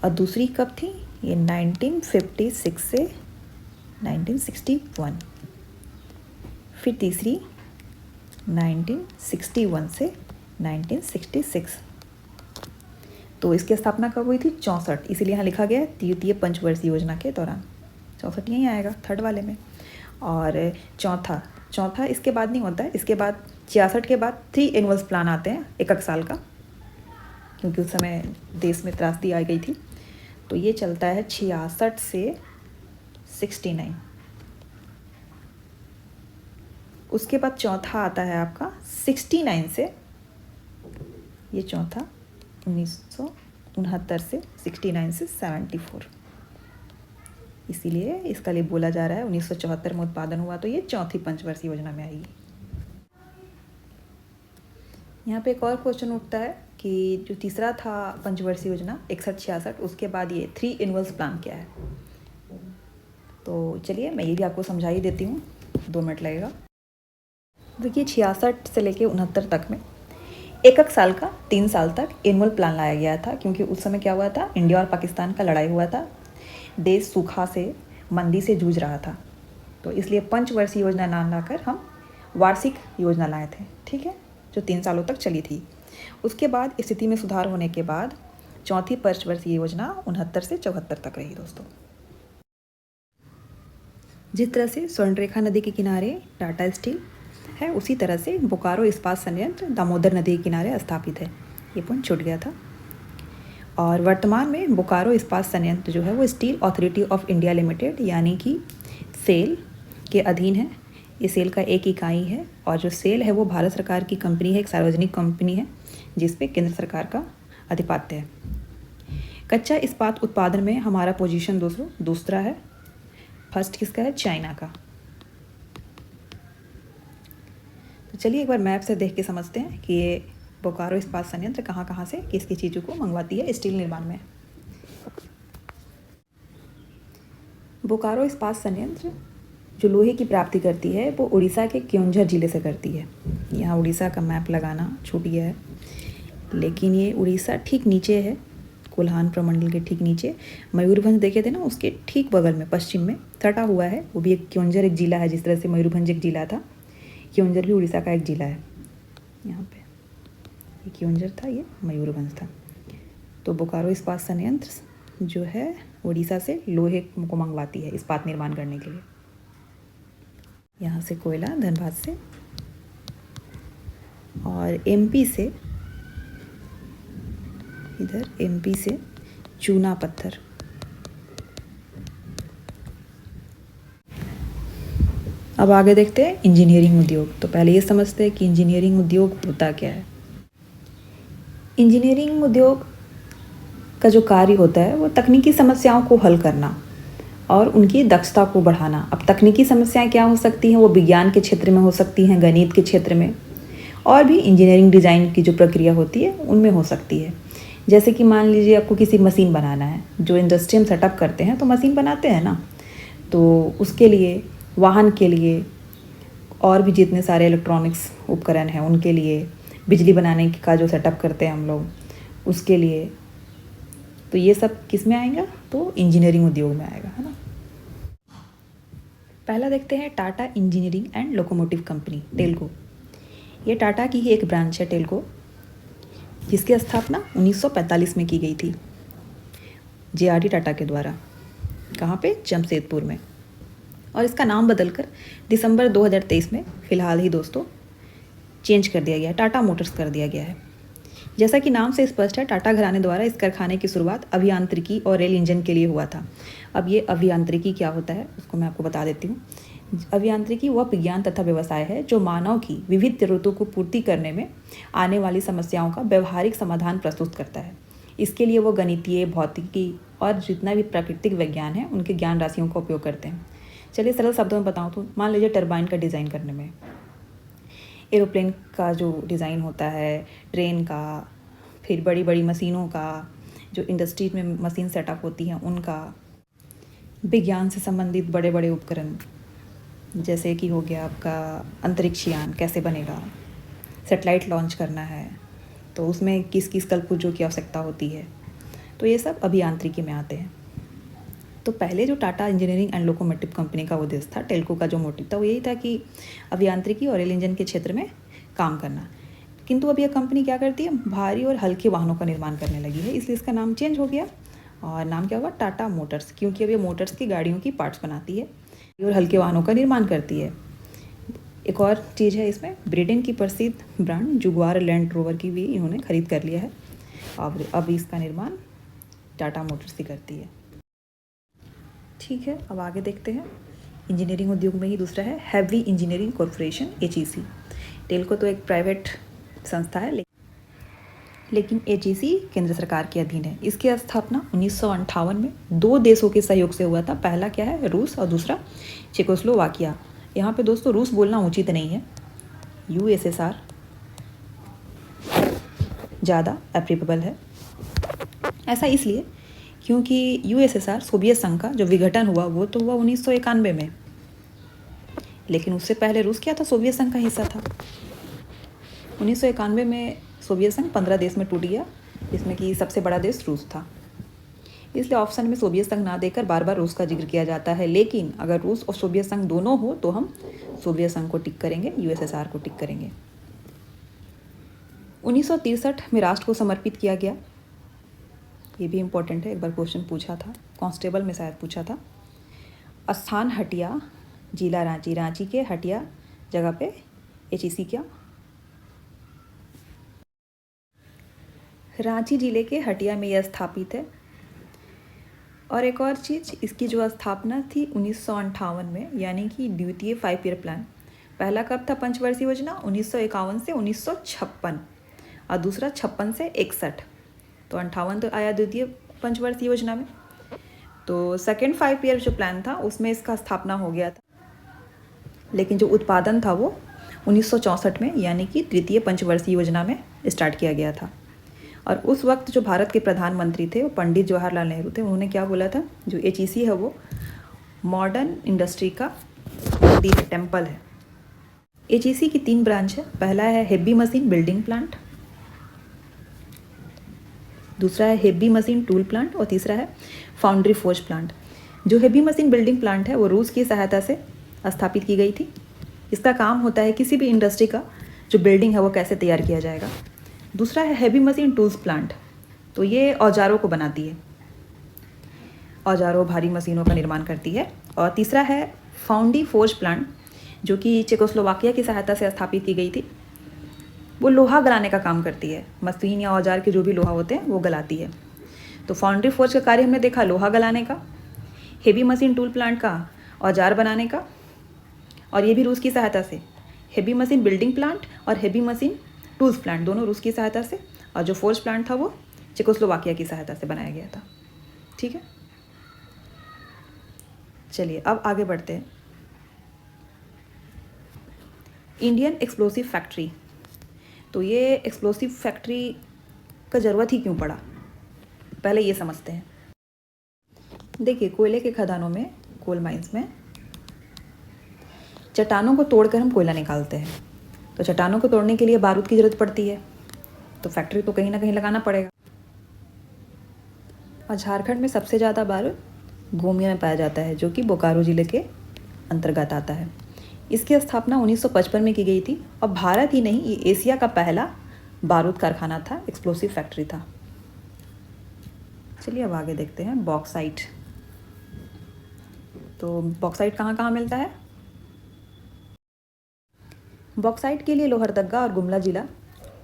और दूसरी कब थी? ये 1956 से 1961। फिर तीसरी 1961 से 1966। तो इसकी स्थापना कब हुई थी? 64, इसीलिए यहाँ लिखा गया है तृतीय पंचवर्षीय योजना के दौरान। 64 यहीं आएगा थर्ड वाले में। और चौथा इसके बाद नहीं होता है, इसके बाद 66 के बाद 3 एनुअल प्लान आते हैं एक साल का, क्योंकि उस समय देश में त्रासदी आ गई थी। तो ये चलता है 66 से 69। उसके बाद चौथा आता है आपका 69 से, ये चौथा 1969 से 69 से 74, इसीलिए इसका लिए बोला जा रहा है 1974 में उत्पादन हुआ, तो ये चौथी पंचवर्षीय योजना में आएगी। यहाँ पे एक और क्वेश्चन उठता है कि जो तीसरा था पंचवर्षीय योजना 61-66, उसके बाद ये 3 एनुअल प्लान क्या है? तो चलिए मैं ये भी आपको समझा ही देती हूँ, 2 मिनट लगेगा। देखिए 66 से लेके 69 तक में एक साल का 3 साल तक एनुअल प्लान लाया गया था, क्योंकि उस समय क्या हुआ था? इंडिया और पाकिस्तान का लड़ाई हुआ था, देश सूखा से, मंदी से जूझ रहा था। तो इसलिए पंचवर्षीय योजना नाम लाकर हम वार्षिक योजना लाए थे, ठीक है, जो 3 सालों तक चली थी। उसके बाद स्थिति में सुधार होने के बाद चौथी पंचवर्षीय योजना 69 से 74 तक रही दोस्तों। जिस तरह से स्वर्णरेखा नदी के किनारे टाटा स्टील है, उसी तरह से बोकारो इस्पात संयंत्र दामोदर नदी के किनारे स्थापित है। ये पॉइंट छूट गया था। और वर्तमान में बोकारो इस्पात संयंत्र जो है वो steel authority of India limited यानी कि सेल के अधीन है। ये सेल का एक इकाई है, और जो सेल है वो भारत सरकार की कंपनी है, एक सार्वजनिक कंपनी है जिस पे केंद्र सरकार का आधिपत्य है। कच्चा इस्पात उत्पादन में हमारा पोजीशन दोस्तों दूसरा है, फर्स्ट किसका है? चाइना का। तो चलिए एक बार मैप से देख के समझते हैं कि ये बोकारो इस्पात संयंत्र कहाँ कहाँ से किस किस चीज़ों को मंगवाती है स्टील निर्माण में। बोकारो इस्पात संयंत्र जो लोहे की प्राप्ति करती है वो उड़ीसा के क्योंझर जिले से करती है। यहाँ उड़ीसा का मैप लगाना छूट गया है, लेकिन ये उड़ीसा ठीक नीचे है, कोल्हान प्रमंडल के ठीक नीचे। मयूरभंज देखे थे ना, उसके ठीक बगल में पश्चिम में सटा हुआ है, वो भी एक क्योंझर एक जिला है। जिस तरह से मयूरभंज एक जिला था, क्योंझर भी उड़ीसा का एक जिला है। यहाँ पे ये क्योंझर था, ये मयूरभंज था। तो बोकारो इस्पात संयंत्र जो है उड़ीसा से लोहे को मंगवाती है इस्पात निर्माण करने के लिए। यहाँ से कोयला धनबाद से, और एमपी से, इधर एमपी से चूना पत्थर। अब आगे देखते हैं इंजीनियरिंग उद्योग। तो पहले ये समझते हैं कि इंजीनियरिंग उद्योग होता क्या है। इंजीनियरिंग उद्योग का जो कार्य होता है वो तकनीकी समस्याओं को हल करना और उनकी दक्षता को बढ़ाना। अब तकनीकी समस्याएं क्या हो सकती हैं? वो विज्ञान के क्षेत्र में हो सकती हैं, गणित के क्षेत्र में, और भी इंजीनियरिंग डिज़ाइन की जो प्रक्रिया होती है उनमें हो सकती है। जैसे कि मान लीजिए आपको किसी मशीन बनाना है, जो इंडस्ट्री हम सेटअप करते हैं तो मशीन बनाते हैं ना, तो उसके लिए, वाहन के लिए, और भी जितने सारे इलेक्ट्रॉनिक्स उपकरण हैं उनके लिए, बिजली बनाने का जो सेटअप करते हैं हम लोग उसके लिए, तो ये सब किस में आएगा? तो इंजीनियरिंग उद्योग में आएगा, है ना। पहला देखते हैं Tata engineering and locomotive company, Telco. ये टाटा की ही एक ब्रांच है टेल्को, जिसकी स्थापना 1945 में की गई थी JRD टाटा के द्वारा। कहाँ पे? जमशेदपुर में। और इसका नाम बदलकर दिसंबर 2023 में फ़िलहाल ही दोस्तों चेंज कर दिया गया है, टाटा मोटर्स कर दिया गया है। जैसा कि नाम से स्पष्ट है, टाटा घराने द्वारा इस कारखाने की शुरुआत अभियांत्रिकी और रेल इंजन के लिए हुआ था। अब ये अभियांत्रिकी क्या होता है उसको मैं आपको बता देती हूँ। अभियांत्रिकी वह विज्ञान तथा व्यवसाय है जो मानव की विविध जरूरतों को पूर्ति करने में आने वाली समस्याओं का व्यवहारिक समाधान प्रस्तुत करता है। इसके लिए वो गणितीय, भौतिकी और जितना भी प्राकृतिक विज्ञान है उनके ज्ञान राशियों का उपयोग करते हैं। चलिए सरल शब्दों में बताऊँ तो मान लीजिए टरबाइन का डिज़ाइन करने में, एरोप्लेन का जो डिज़ाइन होता है, ट्रेन का, फिर बड़ी बड़ी मशीनों का, जो इंडस्ट्री में मशीन सेटअप होती हैं उनका, विज्ञान से संबंधित बड़े बड़े उपकरण जैसे कि हो गया आपका अंतरिक्ष यान कैसे बनेगा, सैटेलाइट लॉन्च करना है तो उसमें किस किस कलपुर्जों की आवश्यकता होती है, तो ये सब अभियांत्रिकी में आते हैं। तो पहले जो Tata engineering and locomotive company का उद्देश्य था, टेल्को का जो मोटिव था वो यही था कि अभियांत्रिकी और रेल इंजन के क्षेत्र में काम करना। किंतु अब यह कंपनी क्या करती है, भारी और हल्के वाहनों का निर्माण करने लगी है, इसलिए इसका नाम चेंज हो गया और नाम क्या हुआ, टाटा मोटर्स, क्योंकि अब ये मोटर्स की गाड़ियों की पार्ट्स बनाती है और हल्के वाहनों का निर्माण करती है। एक और चीज़ है इसमें, ब्रिटेन की प्रसिद्ध ब्रांड जुगुआर लैंड रोवर की भी इन्होंने खरीद कर लिया है और अब इसका निर्माण टाटा मोटर्स ही करती है। ठीक है, अब आगे देखते हैं। इंजीनियरिंग उद्योग में ही दूसरा है heavy engineering corporation, HEC। Telco तो एक प्राइवेट संस्था है लेकिन HEC केंद्र सरकार के अधीन है। इसकी स्थापना 1958 में 2 देशों के सहयोग से हुआ था। पहला क्या है, रूस, और दूसरा चेकोस्लोवाकिया। यहाँ पे दोस्तों रूस बोलना उचित नहीं है, USSR ज़्यादा एप्रीपेबल है। ऐसा इसलिए क्योंकि USSR सोवियत संघ का जो विघटन हुआ वो तो हुआ 1991 में, लेकिन उससे पहले रूस क्या था, सोवियत संघ का हिस्सा था। 1991 में सोवियत संघ 15 देश में टूट गया, जिसमें कि सबसे बड़ा देश रूस था। इसलिए ऑप्शन में सोवियत संघ ना देकर बार बार रूस का जिक्र किया जाता है, लेकिन अगर रूस और सोवियत संघ दोनों हो तो हम सोवियत संघ को टिक करेंगे, USSR को टिक करेंगे। 1963 में राष्ट्र को समर्पित किया गया, ये भी इम्पोर्टेंट है, एक बार क्वेश्चन पूछा था, कांस्टेबल में शायद पूछा था। स्थान हटिया, जिला रांची, रांची के हटिया जगह पे HEC क्या, रांची जिले के हटिया में यह स्थापित है। और एक और चीज़, इसकी जो स्थापना थी 1958 में, यानी कि द्वितीय 5 ईयर प्लान। पहला कब था, पंचवर्षीय योजना 1951 से 1956, और दूसरा 56 से 61, तो 58 तो आया द्वितीय पंचवर्षीय योजना में। तो सेकेंड 5 ईयर जो प्लान था उसमें इसका स्थापना हो गया था, लेकिन जो उत्पादन था वो 1964 में, यानी कि तृतीय पंचवर्षीय योजना में स्टार्ट किया गया था। और उस वक्त जो भारत के प्रधानमंत्री थे वो पंडित जवाहरलाल नेहरू थे। उन्होंने क्या बोला था, जो HEC है वो मॉडर्न इंडस्ट्री का मंदिर, टेम्पल है। HEC की 3 ब्रांच है। पहला है हेवी मशीन बिल्डिंग प्लांट, दूसरा है हेवी मशीन टूल प्लांट, और तीसरा है फाउंड्री फोर्ज प्लांट। जो हेवी मशीन बिल्डिंग प्लांट है वो रूस की सहायता से स्थापित की गई थी। इसका काम होता है किसी भी इंडस्ट्री का जो बिल्डिंग है वो कैसे तैयार किया जाएगा। दूसरा है हेवी मशीन टूल्स प्लांट, तो ये औजारों को बनाती है, औजारों भारी मशीनों का निर्माण करती है। और तीसरा है फाउंड्री फोर्ज प्लांट, जो कि चेकोस्लोवाकिया की सहायता से स्थापित की गई थी। वो लोहा गलाने का काम करती है, मशीन या औजार के जो भी लोहा होते हैं वो गलाती है। तो फाउंड्री फोर्ज का कार्य हमने देखा लोहा गलाने का, हेवी मशीन टूल प्लांट का औजार बनाने का, और ये भी रूस की सहायता से। हेवी मशीन बिल्डिंग प्लांट और हेवी मशीन टूल्स प्लांट दोनों रूस की सहायता से, और जो फोर्ज प्लांट था वो चेकोस्लोवाकिया की सहायता से बनाया गया था। ठीक है, चलिए अब आगे बढ़ते हैं। इंडियन एक्सप्लोसिव फैक्ट्री, तो ये एक्सप्लोसिव फैक्ट्री का ज़रूरत ही क्यों पड़ा, पहले ये समझते हैं। देखिए, कोयले के खदानों में, कोल माइंस में चट्टानों को तोड़कर हम कोयला निकालते हैं, तो चट्टानों को तोड़ने के लिए बारूद की ज़रूरत पड़ती है, तो फैक्ट्री तो कहीं ना कहीं लगाना पड़ेगा। और झारखंड में सबसे ज़्यादा बारूद गोमिया में पाया जाता है, जो कि बोकारो ज़िले के अंतर्गत आता है। इसकी स्थापना 1955 में की गई थी, और भारत ही नहीं, ये एशिया का पहला बारूद कारखाना था, एक्सप्लोसिव फैक्ट्री था। चलिए अब आगे देखते हैं बॉक्साइट। तो बॉक्साइट कहाँ कहाँ मिलता है? बॉक्साइट के लिए लोहरदगा और गुमला ज़िला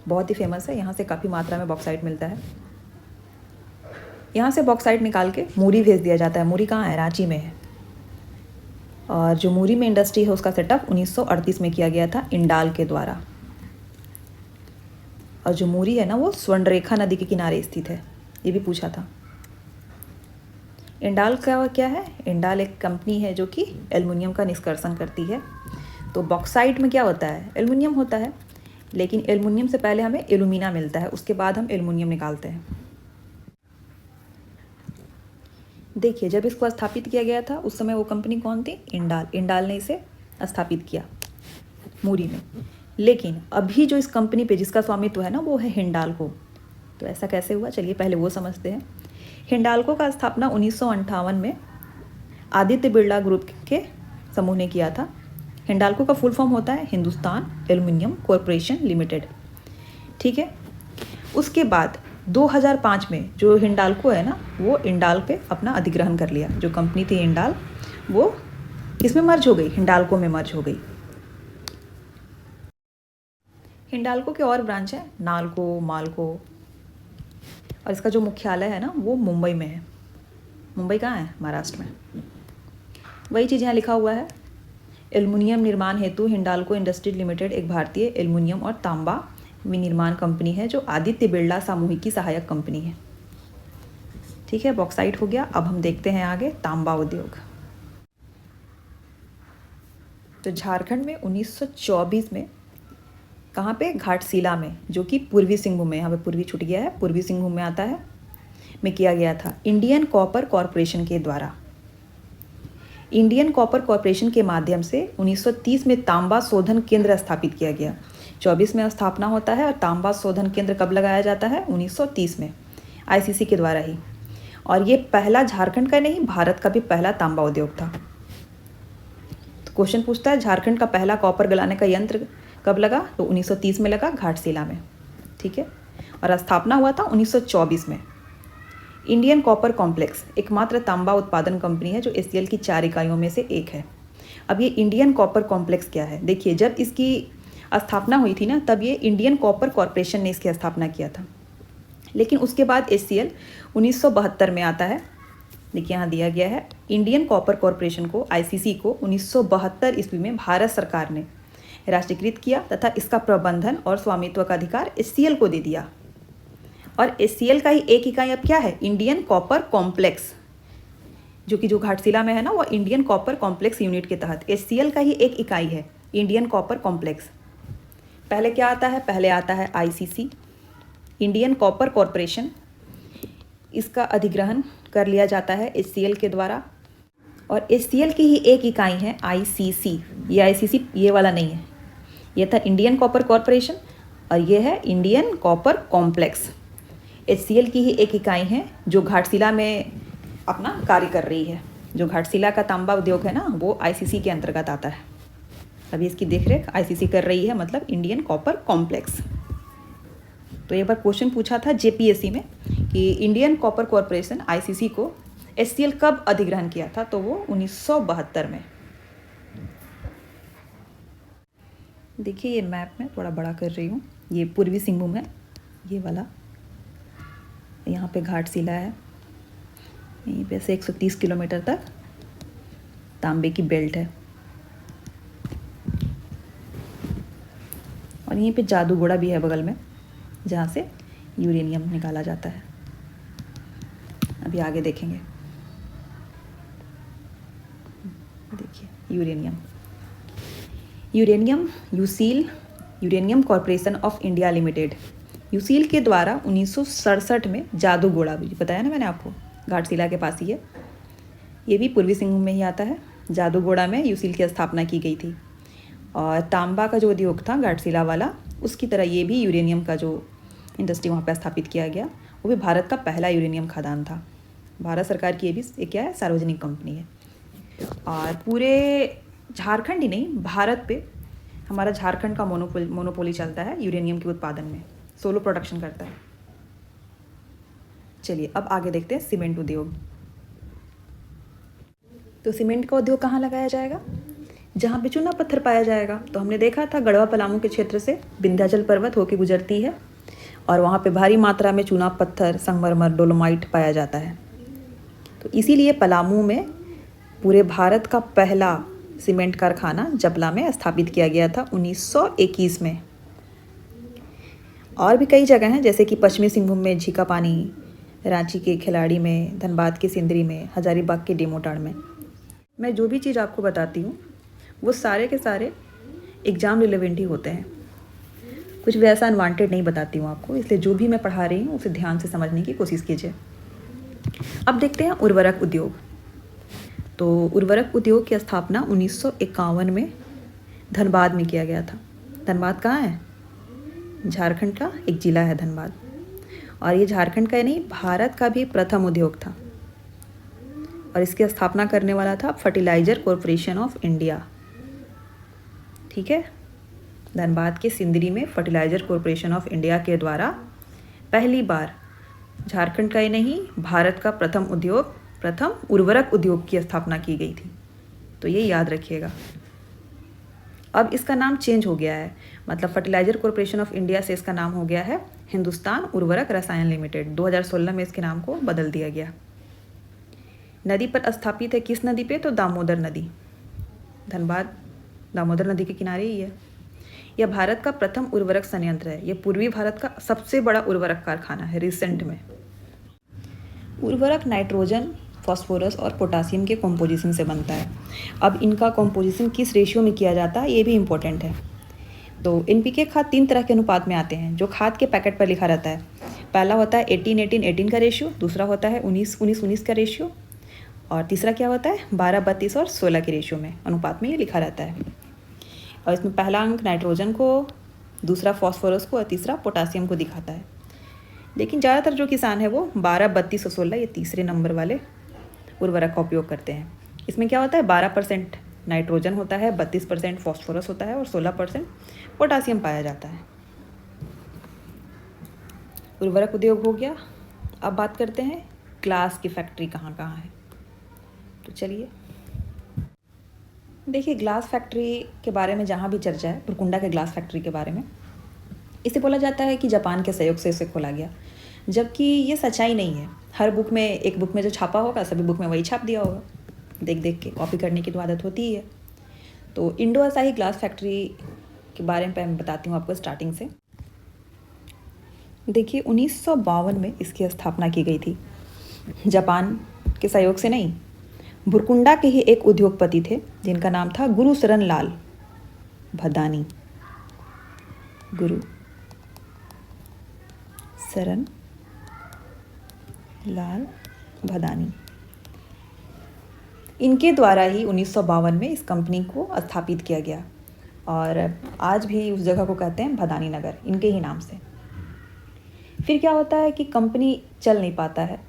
बहुत ही फेमस है, यहाँ से काफ़ी मात्रा में बॉक्साइट मिलता है। यहाँ से बॉक्साइट निकाल के मूरी भेज दिया जाता है। मूरी कहाँ है? रांची में है। और जो मूरी में इंडस्ट्री है उसका सेटअप 1938 में किया गया था इंडाल के द्वारा। और जो मूरी है ना वो स्वर्णरेखा नदी के किनारे स्थित है, ये भी पूछा था। इंडाल का क्या है? इंडाल एक कंपनी है जो कि एल्युमिनियम का निष्कर्षण करती है। तो बॉक्साइट में क्या होता है? एल्युमिनियम होता है, लेकिन एल्युमिनियम से पहले हमें एल्यूमिना मिलता है, उसके बाद हम एल्युमिनियम निकालते हैं। देखिए, जब इसको स्थापित किया गया था उस समय वो कंपनी कौन थी? इंडाल। इंडाल ने इसे स्थापित किया मूरी में। लेकिन अभी जो इस कंपनी पे जिसका स्वामित्व है ना, वो है हिंडाल्को। तो ऐसा कैसे हुआ? चलिए पहले वो समझते हैं। हिंडाल्को का स्थापना 1958 में आदित्य बिरला ग्रुप के समूह ने किया था। हिंडाल्को का फुल फॉर्म होता है हिंदुस्तान एल्युमिनियम कॉरपोरेशन लिमिटेड। ठीक है। उसके बाद 2005 में जो हिंडाल्को है ना, वो इंडाल पे अपना अधिग्रहण कर लिया। जो कंपनी थी इंडाल, वो किसमें मर्ज हो गई? हिंडाल्को में मर्ज हो गई। हिंडाल्को के और ब्रांच है, नाल्को, माल्को, और इसका जो मुख्यालय है ना, वो मुंबई में है। मुंबई कहाँ है? महाराष्ट्र में। वही चीज़ यहाँ लिखा हुआ है। एल्युमिनियम निर्माण हेतु हिंडाल्को इंडस्ट्रीज लिमिटेड एक भारतीय एल्युमिनियम और तांबा विनिर्माण कंपनी है जो आदित्य बिरला सामूहिक की सहायक कंपनी है। ठीक है, बॉक्साइट हो गया। अब हम देखते हैं आगे तांबा उद्योग। तो झारखंड में 1924 में कहाँ पे? घाटशिला में, जो कि पूर्वी सिंहभूम में, यहाँ पे पूर्वी छूट गया है, पूर्वी सिंहभूम में आता है, में किया गया था इंडियन कॉपर कॉरपोरेशन के द्वारा। इंडियन कॉपर कॉरपोरेशन के माध्यम से 1930 में तांबा शोधन केंद्र स्थापित किया गया। 24 में स्थापना होता है और तांबा शोधन केंद्र कब लगाया जाता है? 1930 में, आईसीसी के द्वारा ही। और ये पहला झारखंड का नहीं, भारत का भी पहला तांबा उद्योग था। तो क्वेश्चन पूछता है झारखंड का पहला कॉपर गलाने का यंत्र कब लगा? तो 1930 में लगा, घाटशिला में। ठीक है। और स्थापना हुआ था 1924 में। इंडियन कॉपर कॉम्प्लेक्स एकमात्र तांबा उत्पादन कंपनी है जो एचसीएल की 4 इकाइयों में से एक है। अब ये इंडियन कॉपर कॉम्प्लेक्स क्या है? देखिए, जब इसकी स्थापना हुई थी ना, तब ये इंडियन कॉपर कॉरपोरेशन ने इसकी स्थापना किया था। लेकिन उसके बाद एचसीएल 1972 में आता है। देखिए यहाँ दिया गया है, इंडियन कॉपर कॉरपोरेशन को, आईसीसी को 1972 ईस्वी में भारत सरकार ने राष्ट्रीयकृत किया तथा इसका प्रबंधन और स्वामित्व का अधिकार एचसीएल को दे दिया। और एचसीएल का ही एक इकाई अब क्या है? इंडियन कॉपर कॉम्प्लेक्स, जो कि जो घाटशिला में है ना, वो इंडियन कॉपर कॉम्प्लेक्स यूनिट के तहत एचसीएल का ही एक इकाई है, इंडियन कॉपर कॉम्प्लेक्स। पहले क्या आता है? पहले आता है आईसीसी, इंडियन कॉपर कॉरपोरेशन। इसका अधिग्रहण कर लिया जाता है एचसीएल के द्वारा। और एचसीएल की ही एक इकाई है आईसीसी। ये आईसीसी ये वाला नहीं है, ये था इंडियन कॉपर कॉरपोरेशन और ये है इंडियन कॉपर कॉम्प्लेक्स। एचसीएल की ही एक इकाई है जो घाटशिला में अपना कार्य कर रही है। जो घाटशिला का तांबा उद्योग है ना, वो आईसीसी के अंतर्गत आता है। अभी इसकी देखरेख आईसीसी कर रही है, मतलब इंडियन कॉपर कॉम्प्लेक्स। तो एक बार क्वेश्चन पूछा था जेपीएससी में कि इंडियन कॉपर कॉरपोरेशन आईसीसी को एचसीएल कब अधिग्रहण किया था? तो वो 1972 में। देखिए ये मैप में थोड़ा बड़ा कर रही हूँ। ये पूर्वी सिंहभूम है, ये वाला। यहाँ पे घाटशिला है, यहीं पे से 130 किलोमीटर तक तांबे की बेल्ट है। और यहीं पे जादूगोड़ा भी है बगल में, जहाँ से यूरेनियम निकाला जाता है। अभी आगे देखेंगे। देखिए uranium UCIL, uranium corporation of India limited, UCIL के द्वारा 1967 में जादूगोड़ा, भी बताया ना मैंने आपको, घाटशिला के पास ही है, ये भी पूर्वी सिंहभूम में ही आता है। जादूगोड़ा में यूसील की स्थापना की गई थी। और तांबा का जो उद्योग था घाटशिला वाला, उसकी तरह ये भी यूरेनियम का जो इंडस्ट्री वहाँ पर स्थापित किया गया, वो भी भारत का पहला यूरेनियम खदान था। भारत सरकार की ये भी एक क्या है, सार्वजनिक कंपनी है। और पूरे झारखंड ही नहीं, भारत पे हमारा झारखंड का मोनोपोली चलता है यूरेनियम के उत्पादन में, सोलो प्रोडक्शन करता है। चलिए अब आगे देखते हैं सीमेंट उद्योग। तो सीमेंट का उद्योग कहाँ लगाया जाएगा? जहाँ पे चूना पत्थर पाया जाएगा। तो हमने देखा था गढ़वा पलामू के क्षेत्र से विंध्याचल पर्वत होकर गुजरती है और वहाँ पे भारी मात्रा में चूना पत्थर, संगमरमर, डोलोमाइट पाया जाता है। तो इसीलिए पलामू में पूरे भारत का पहला सीमेंट कारखाना जबला में स्थापित किया गया था 1921 में। और भी कई जगह हैं, जैसे कि पश्चिमी सिंहभूम में झीकापानी, रांची के खिलाड़ी में, धनबाद के सिंदरी में, हजारीबाग के डेमोटाड़ में। मैं जो भी चीज़ आपको बताती हूँ वो सारे के सारे एग्ज़ाम रिलेवेंट ही होते हैं, कुछ भी ऐसा अनवांटेड नहीं बताती हूँ आपको, इसलिए जो भी मैं पढ़ा रही हूँ उसे ध्यान से समझने की कोशिश कीजिए। अब देखते हैं उर्वरक उद्योग। तो उर्वरक उद्योग की स्थापना 1951 में धनबाद में किया गया था। धनबाद कहाँ है? झारखंड का एक ज़िला है धनबाद, और ये झारखंड का ही नहीं भारत का भी प्रथम उद्योग था। और इसकी स्थापना करने वाला था फर्टिलाइजर कॉरपोरेशन ऑफ इंडिया। ठीक है, धनबाद के सिंदरी में फर्टिलाइजर कॉरपोरेशन ऑफ इंडिया के द्वारा पहली बार झारखंड का ही नहीं भारत का प्रथम उर्वरक उद्योग की स्थापना की गई थी। तो ये याद रखिएगा। अब इसका नाम चेंज हो गया है, मतलब फर्टिलाइजर कॉरपोरेशन ऑफ इंडिया से इसका नाम हो गया है हिंदुस्तान उर्वरक रसायन लिमिटेड। 2016 में इसके नाम को बदल दिया गया। नदी पर स्थापित है, किस नदी पे? तो दामोदर नदी। धनबाद दामोदर नदी के किनारे ही है। यह भारत का प्रथम उर्वरक संयंत्र है। यह पूर्वी भारत का सबसे बड़ा उर्वरक कारखाना है रिसेंट में। उर्वरक नाइट्रोजन, फास्फोरस और पोटासियम के कॉम्पोजिशन से बनता है। अब इनका कॉम्पोजिशन किस रेशियो में किया जाता है ये भी इम्पोर्टेंट है। तो एनपीके खाद 3 तरह के अनुपात में आते हैं जो खाद के पैकेट पर लिखा रहता है। पहला होता है 18-18-18 का रेशियो, दूसरा होता है 19-19-19 का रेशियो, और तीसरा क्या होता है 12-32 और 16 के रेशियो में अनुपात में ये लिखा रहता है। और इसमें पहला अंक नाइट्रोजन को, दूसरा फास्फोरस को और तीसरा पोटासियम को दिखाता है। लेकिन ज़्यादातर जो किसान है वो 12, 32 और 16 ये तीसरे नंबर वाले उर्वरक का उपयोग करते हैं। इसमें क्या होता है 12% नाइट्रोजन होता है, 32% फास्फोरस होता है और 16% पोटासियम पाया जाता है। उर्वरक उद्योग हो गया। अब बात करते हैं ग्लास की फैक्ट्री कहाँ कहाँ है। तो चलिए देखिए, ग्लास फैक्ट्री के बारे में जहाँ भी चर्चा है, बुरकुंडा के ग्लास फैक्ट्री के बारे में, इसे बोला जाता है कि जापान के सहयोग से इसे खोला गया, जबकि ये सच्चाई नहीं है। हर बुक में, एक बुक में जो छापा होगा सभी बुक में वही छाप दिया होगा। देख देख के कॉपी करने की तो आदत होती ही है। तो इंडो असाही ग्लास फैक्ट्री के बारे में मैं बताती हूँ आपको स्टार्टिंग से। देखिए 1952 में इसकी स्थापना की गई थी। जापान के सहयोग से नहीं, बुरकुंडा के ही एक उद्योगपति थे जिनका नाम था गुरुशरण लाल भदानी। गुरु शरण लाल भदानी, इनके द्वारा ही 1952 में इस कंपनी को स्थापित किया गया, और आज भी उस जगह को कहते हैं भदानी नगर, इनके ही नाम से। फिर क्या होता है कि कंपनी चल नहीं पाता है।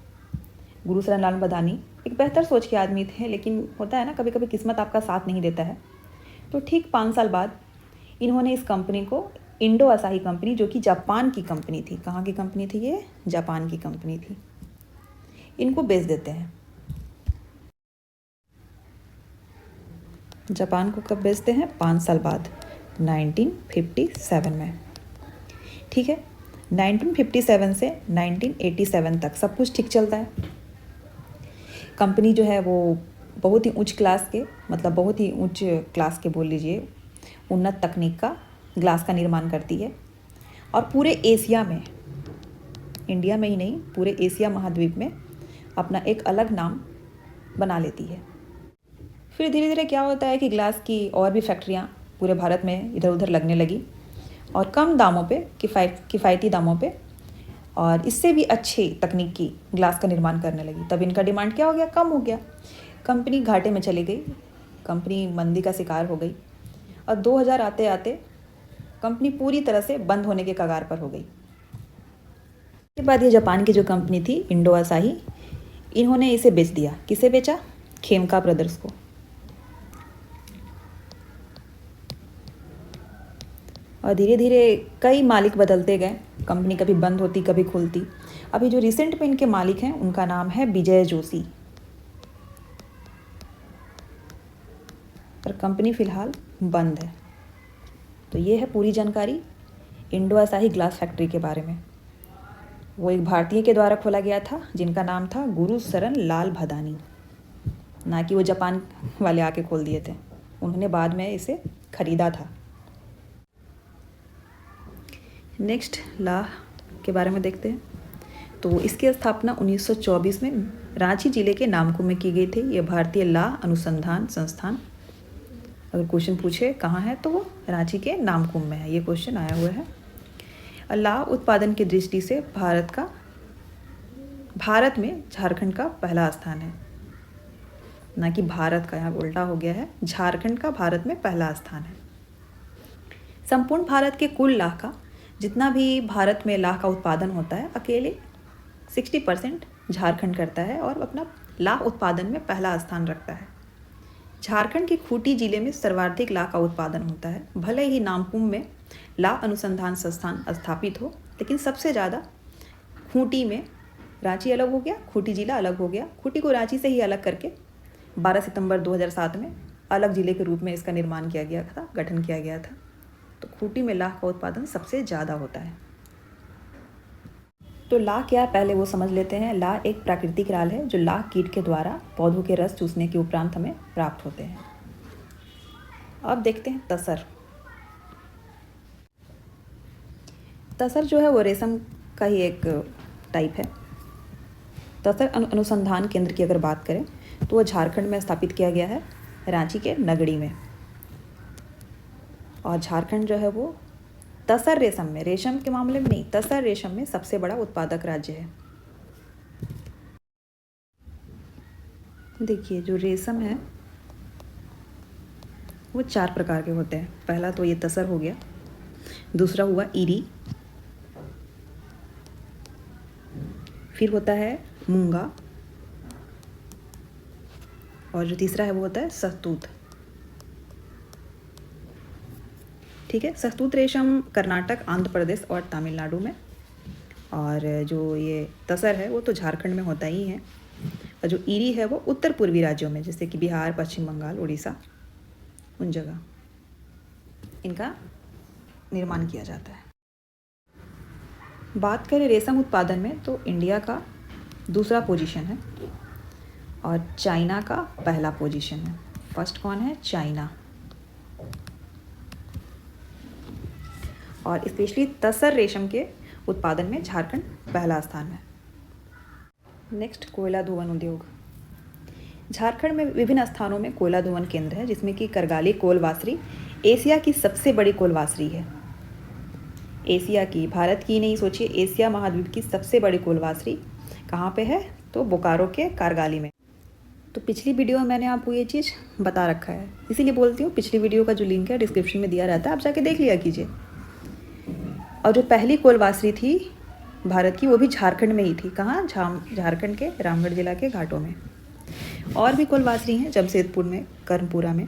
गुरुशरण लाल भदानी एक बेहतर सोच के आदमी थे, लेकिन होता है ना कभी कभी किस्मत आपका साथ नहीं देता है। तो ठीक 5 साल बाद इन्होंने इस कंपनी को इंडो असाही कंपनी, जो कि जापान की कंपनी थी, कहाँ की कंपनी थी ये? जापान की कंपनी थी, इनको बेच देते हैं। जापान को कब बेचते हैं? 5 साल बाद, 1957 में। ठीक है, 1957 से 1987 तक सब कुछ ठीक चलता है। कंपनी जो है वो बहुत ही उच्च क्लास के, मतलब बहुत ही उच्च क्लास के बोल लीजिए, उन्नत तकनीक का ग्लास का निर्माण करती है, और पूरे एशिया में, इंडिया में ही नहीं पूरे एशिया महाद्वीप में अपना एक अलग नाम बना लेती है। फिर धीरे धीरे क्या होता है कि ग्लास की और भी फैक्ट्रियाँ पूरे भारत में इधर उधर लगने लगी, और कम दामों पे, किफ़ायती दामों पे, और इससे भी अच्छी तकनीक की ग्लास का निर्माण करने लगी। तब इनका डिमांड क्या हो गया? कम हो गया। कंपनी घाटे में चली गई, कंपनी मंदी का शिकार हो गई, और 2000 आते आते कंपनी पूरी तरह से बंद होने के कगार पर हो गई। इसके बाद ये जापान की जो कंपनी थी इंडो असाही, इन्होंने इसे बेच दिया। किसे बेचा? खेमका ब्रदर्स को। और धीरे धीरे कई मालिक बदलते गए, कंपनी कभी बंद होती कभी खुलती। अभी जो रिसेंट में इनके मालिक हैं उनका नाम है विजय जोशी, पर कंपनी फ़िलहाल बंद है। तो ये है पूरी जानकारी इंडो असाही ग्लास फैक्ट्री के बारे में। वो एक भारतीय के द्वारा खोला गया था जिनका नाम था गुरुशरण लाल भदानी, ना कि वो जापान वाले आके खोल दिए थे, उन्होंने बाद में इसे खरीदा था। नेक्स्ट ला के बारे में देखते हैं। तो इसकी स्थापना 1924 में रांची जिले के नामकुम में की गई थी। ये भारतीय लाह अनुसंधान संस्थान, अगर क्वेश्चन पूछे कहाँ है तो वो रांची के नामकुम में है, ये क्वेश्चन आया हुआ है। लाह उत्पादन की दृष्टि से भारत में झारखंड का पहला स्थान है, ना कि भारत का, यहाँ उल्टा हो गया है, झारखंड का भारत में पहला स्थान है। संपूर्ण भारत के कुल लाह का, जितना भी भारत में लाह का उत्पादन होता है, अकेले 60% झारखंड करता है और अपना लाह उत्पादन में पहला स्थान रखता है। झारखंड के खूंटी जिले में सर्वाधिक लाह का उत्पादन होता है। भले ही नामकुम में लाह अनुसंधान संस्थान स्थापित हो, लेकिन सबसे ज़्यादा खूंटी में, रांची अलग हो गया, खूंटी जिला अलग हो गया, खूंटी को रांची से ही अलग करके 12 सितंबर 2007 में अलग जिले के रूप में इसका निर्माण किया गया था, गठन किया गया था। तो खूंटी में लाह का उत्पादन सबसे ज़्यादा होता है। तो लाह क्या है पहले वो समझ लेते हैं। लाह एक प्राकृतिक राल है जो लाह कीट के द्वारा पौधों के रस चूसने के उपरांत हमें प्राप्त होते हैं। अब देखते हैं तसर। तसर जो है वो रेशम का ही एक टाइप है। तसर अनुसंधान केंद्र की अगर बात करें तो वो झारखंड में स्थापित किया गया है, रांची के नगड़ी में। और झारखंड जो है वो तसर रेशम में, रेशम के मामले में नहीं, तसर रेशम में सबसे बड़ा उत्पादक राज्य है। देखिए जो रेशम है वो 4 प्रकार के होते हैं। पहला तो ये तसर हो गया, दूसरा हुआ ईरी, फिर होता है मूंगा, और जो तीसरा है वो होता है सहतूत। ठीक है, सहतूत रेशम कर्नाटक, आंध्र प्रदेश और तमिलनाडु में, और जो ये तसर है वो तो झारखंड में होता ही है, और जो ईरी है वो उत्तर पूर्वी राज्यों में, जैसे कि बिहार, पश्चिम बंगाल, उड़ीसा, उन जगह इनका निर्माण किया जाता है। बात करें रेशम उत्पादन में तो इंडिया का दूसरा पोजीशन है और चाइना का पहला पोजीशन है। फर्स्ट कौन है? चाइना। और स्पेशली तसर रेशम के उत्पादन में झारखंड पहला स्थान है। नेक्स्ट, कोयला दोहन उद्योग। झारखंड में विभिन्न स्थानों में कोयला दोहन केंद्र है, जिसमें कि करगाली कोलवासरी एशिया की सबसे बड़ी कोलवासरी है। एशिया की, भारत की नहीं, सोचिए, एशिया महाद्वीप की सबसे बड़ी कोलवासरी कहाँ पे है? तो बोकारो के कारगाली में। तो पिछली वीडियो में मैंने आपको ये चीज़ बता रखा है, इसीलिए बोलती हूँ पिछली वीडियो का जो लिंक है डिस्क्रिप्शन में दिया रहता है, आप जाके देख लिया कीजिए। और जो पहली कोलवासरी थी भारत की वो भी झारखंड में ही थी। कहाँ? झारखंड के रामगढ़ जिला के घाटों में। और भी कोलवासरी हैं, जमशेदपुर में, कर्णपुरा में।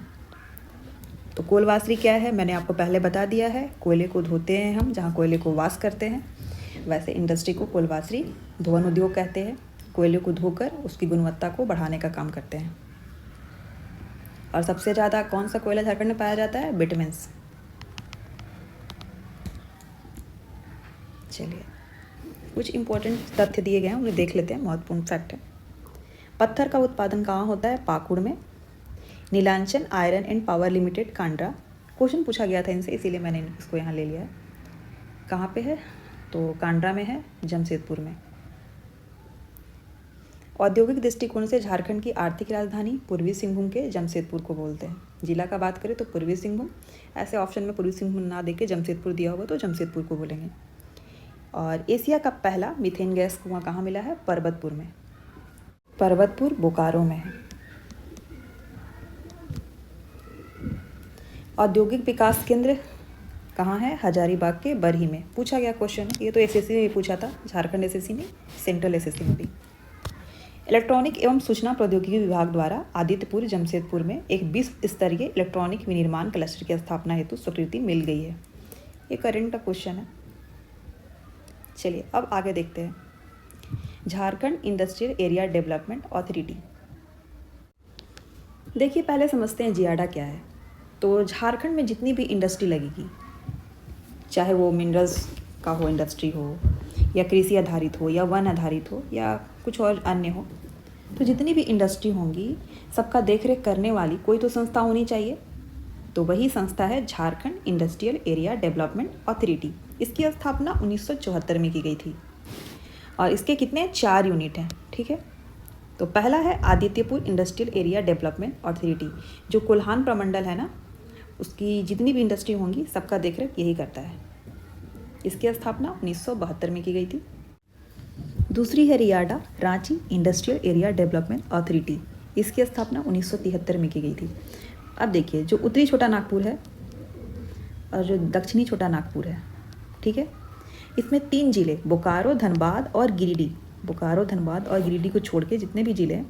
तो कोलवासरी क्या है मैंने आपको पहले बता दिया है। कोयले को धोते हैं हम, जहाँ कोयले को वाश करते हैं, वैसे इंडस्ट्री को कोलवासरी दोहन उद्योग कहते हैं। कोयले को धोकर उसकी गुणवत्ता को बढ़ाने का काम करते हैं। और सबसे ज़्यादा कौन सा कोयला झारखंड में पाया जाता है? बिटमिन्स। चलिए, कुछ इंपॉर्टेंट तथ्य दिए गए हैं, उन्हें देख लेते हैं, महत्वपूर्ण फैक्ट है। पत्थर का उत्पादन कहाँ होता है? पाकुड़ में। Nilanchal iron and power limited, Kandra. Question पूछा गया था इनसे, इसीलिए मैंने इसको यहाँ ले लिया है। कहाँ पे है? तो कांड्रा में है, जमशेदपुर में। औद्योगिक दृष्टिकोण से झारखंड की आर्थिक राजधानी पूर्वी सिंहभूम के जमशेदपुर को बोलते हैं। जिला का बात करें तो पूर्वी सिंहभूम, ऐसे ऑप्शन में पूर्वी सिंहभूम ना देके जमशेदपुर दिया होगा तो जमशेदपुर को बोलेंगे। और एशिया का पहला मीथेन गैस कुआं कहाँ मिला है? पर्वतपुर में। पर्वतपुर बोकारो में है। औद्योगिक विकास केंद्र कहाँ है? हजारीबाग के बरही में। पूछा गया क्वेश्चन, ये तो एसएससी में भी पूछा था, झारखंड एसएससी में, सेंट्रल एसएससी में भी। इलेक्ट्रॉनिक एवं सूचना प्रौद्योगिकी विभाग द्वारा आदित्यपुर जमशेदपुर में एक विश्व स्तरीय इलेक्ट्रॉनिक विनिर्माण क्लस्टर की स्थापना हेतु स्वीकृति मिल गई है। ये करंट का क्वेश्चन है। चलिए अब आगे देखते हैं। Jharkhand industrial area development authority. देखिए पहले समझते हैं जियाडा क्या है। तो झारखंड में जितनी भी इंडस्ट्री लगेगी, चाहे वो मिनरल्स का हो, इंडस्ट्री हो, या कृषि आधारित हो, या वन आधारित हो, या कुछ और अन्य हो, तो जितनी भी इंडस्ट्री होंगी सबका देखरेख करने वाली कोई तो संस्था होनी चाहिए। तो वही संस्था है Jharkhand industrial area development authority. इसकी स्थापना 1974 में की गई थी। और इसके कितने 4 यूनिट हैं, ठीक है। तो पहला है Adityapur industrial area development authority, जो कोल्हान प्रमंडल है ना, उसकी जितनी भी इंडस्ट्री होंगी सबका देखरेख यही करता है। इसकी स्थापना 1972 में की गई थी। दूसरी है RIADA Ranchi industrial area development authority, इसकी स्थापना 1973 में की गई थी। अब देखिए, जो उत्तरी छोटा नागपुर है और जो दक्षिणी छोटा नागपुर है, ठीक है, इसमें 3 जिले बोकारो, धनबाद और गिरिडीह, बोकारो, धनबाद और गिरिडीह को छोड़ के जितने भी जिले हैं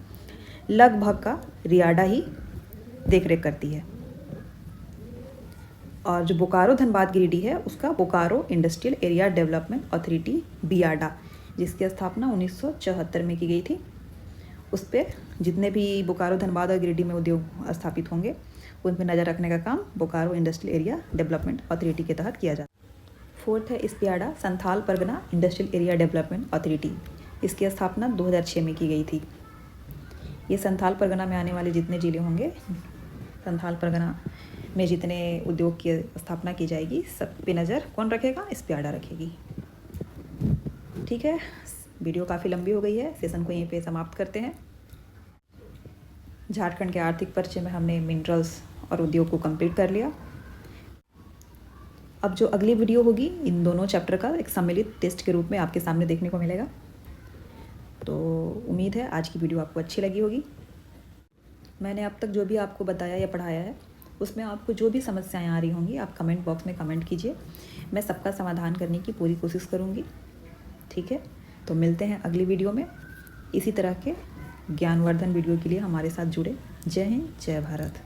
लगभग का रियाडा ही देखरेख करती है। और जो बोकारो, धनबाद, गिरिडीह है उसका Bokaro industrial area development authority BIADA, जिसकी स्थापना 1974 में की गई थी। उस पर जितने भी बोकारो, धनबाद और गिरिडीह में उद्योग स्थापित होंगे उन पर नज़र रखने का काम Bokaro industrial area development authority के तहत किया जाता है। फोर्थ है SPIADA Santhal Pargana industrial area development authority, इसकी स्थापना 2006 में की गई थी। ये संथाल परगना में आने वाले जितने ज़िले होंगे, संथाल परगना में जितने उद्योग की स्थापना की जाएगी सब पे नज़र कौन रखेगा? इस्पियाडा रखेगी। ठीक है, वीडियो काफ़ी लंबी हो गई है, सेशन को यहीं पे समाप्त करते हैं। झारखंड के आर्थिक परिचय में हमने मिनरल्स और उद्योग को कंप्लीट कर लिया। अब जो अगली वीडियो होगी इन दोनों चैप्टर का एक सम्मिलित टेस्ट के रूप में आपके सामने देखने को मिलेगा। तो उम्मीद है आज की वीडियो आपको अच्छी लगी होगी। मैंने अब तक जो भी आपको बताया या पढ़ाया है उसमें आपको जो भी समस्याएं आ रही होंगी आप कमेंट बॉक्स में कमेंट कीजिए, मैं सबका समाधान करने की पूरी कोशिश करूँगी। ठीक है, तो मिलते हैं अगली वीडियो में। इसी तरह के ज्ञानवर्धन वीडियो के लिए हमारे साथ जुड़े। जय हिंद, जय भारत।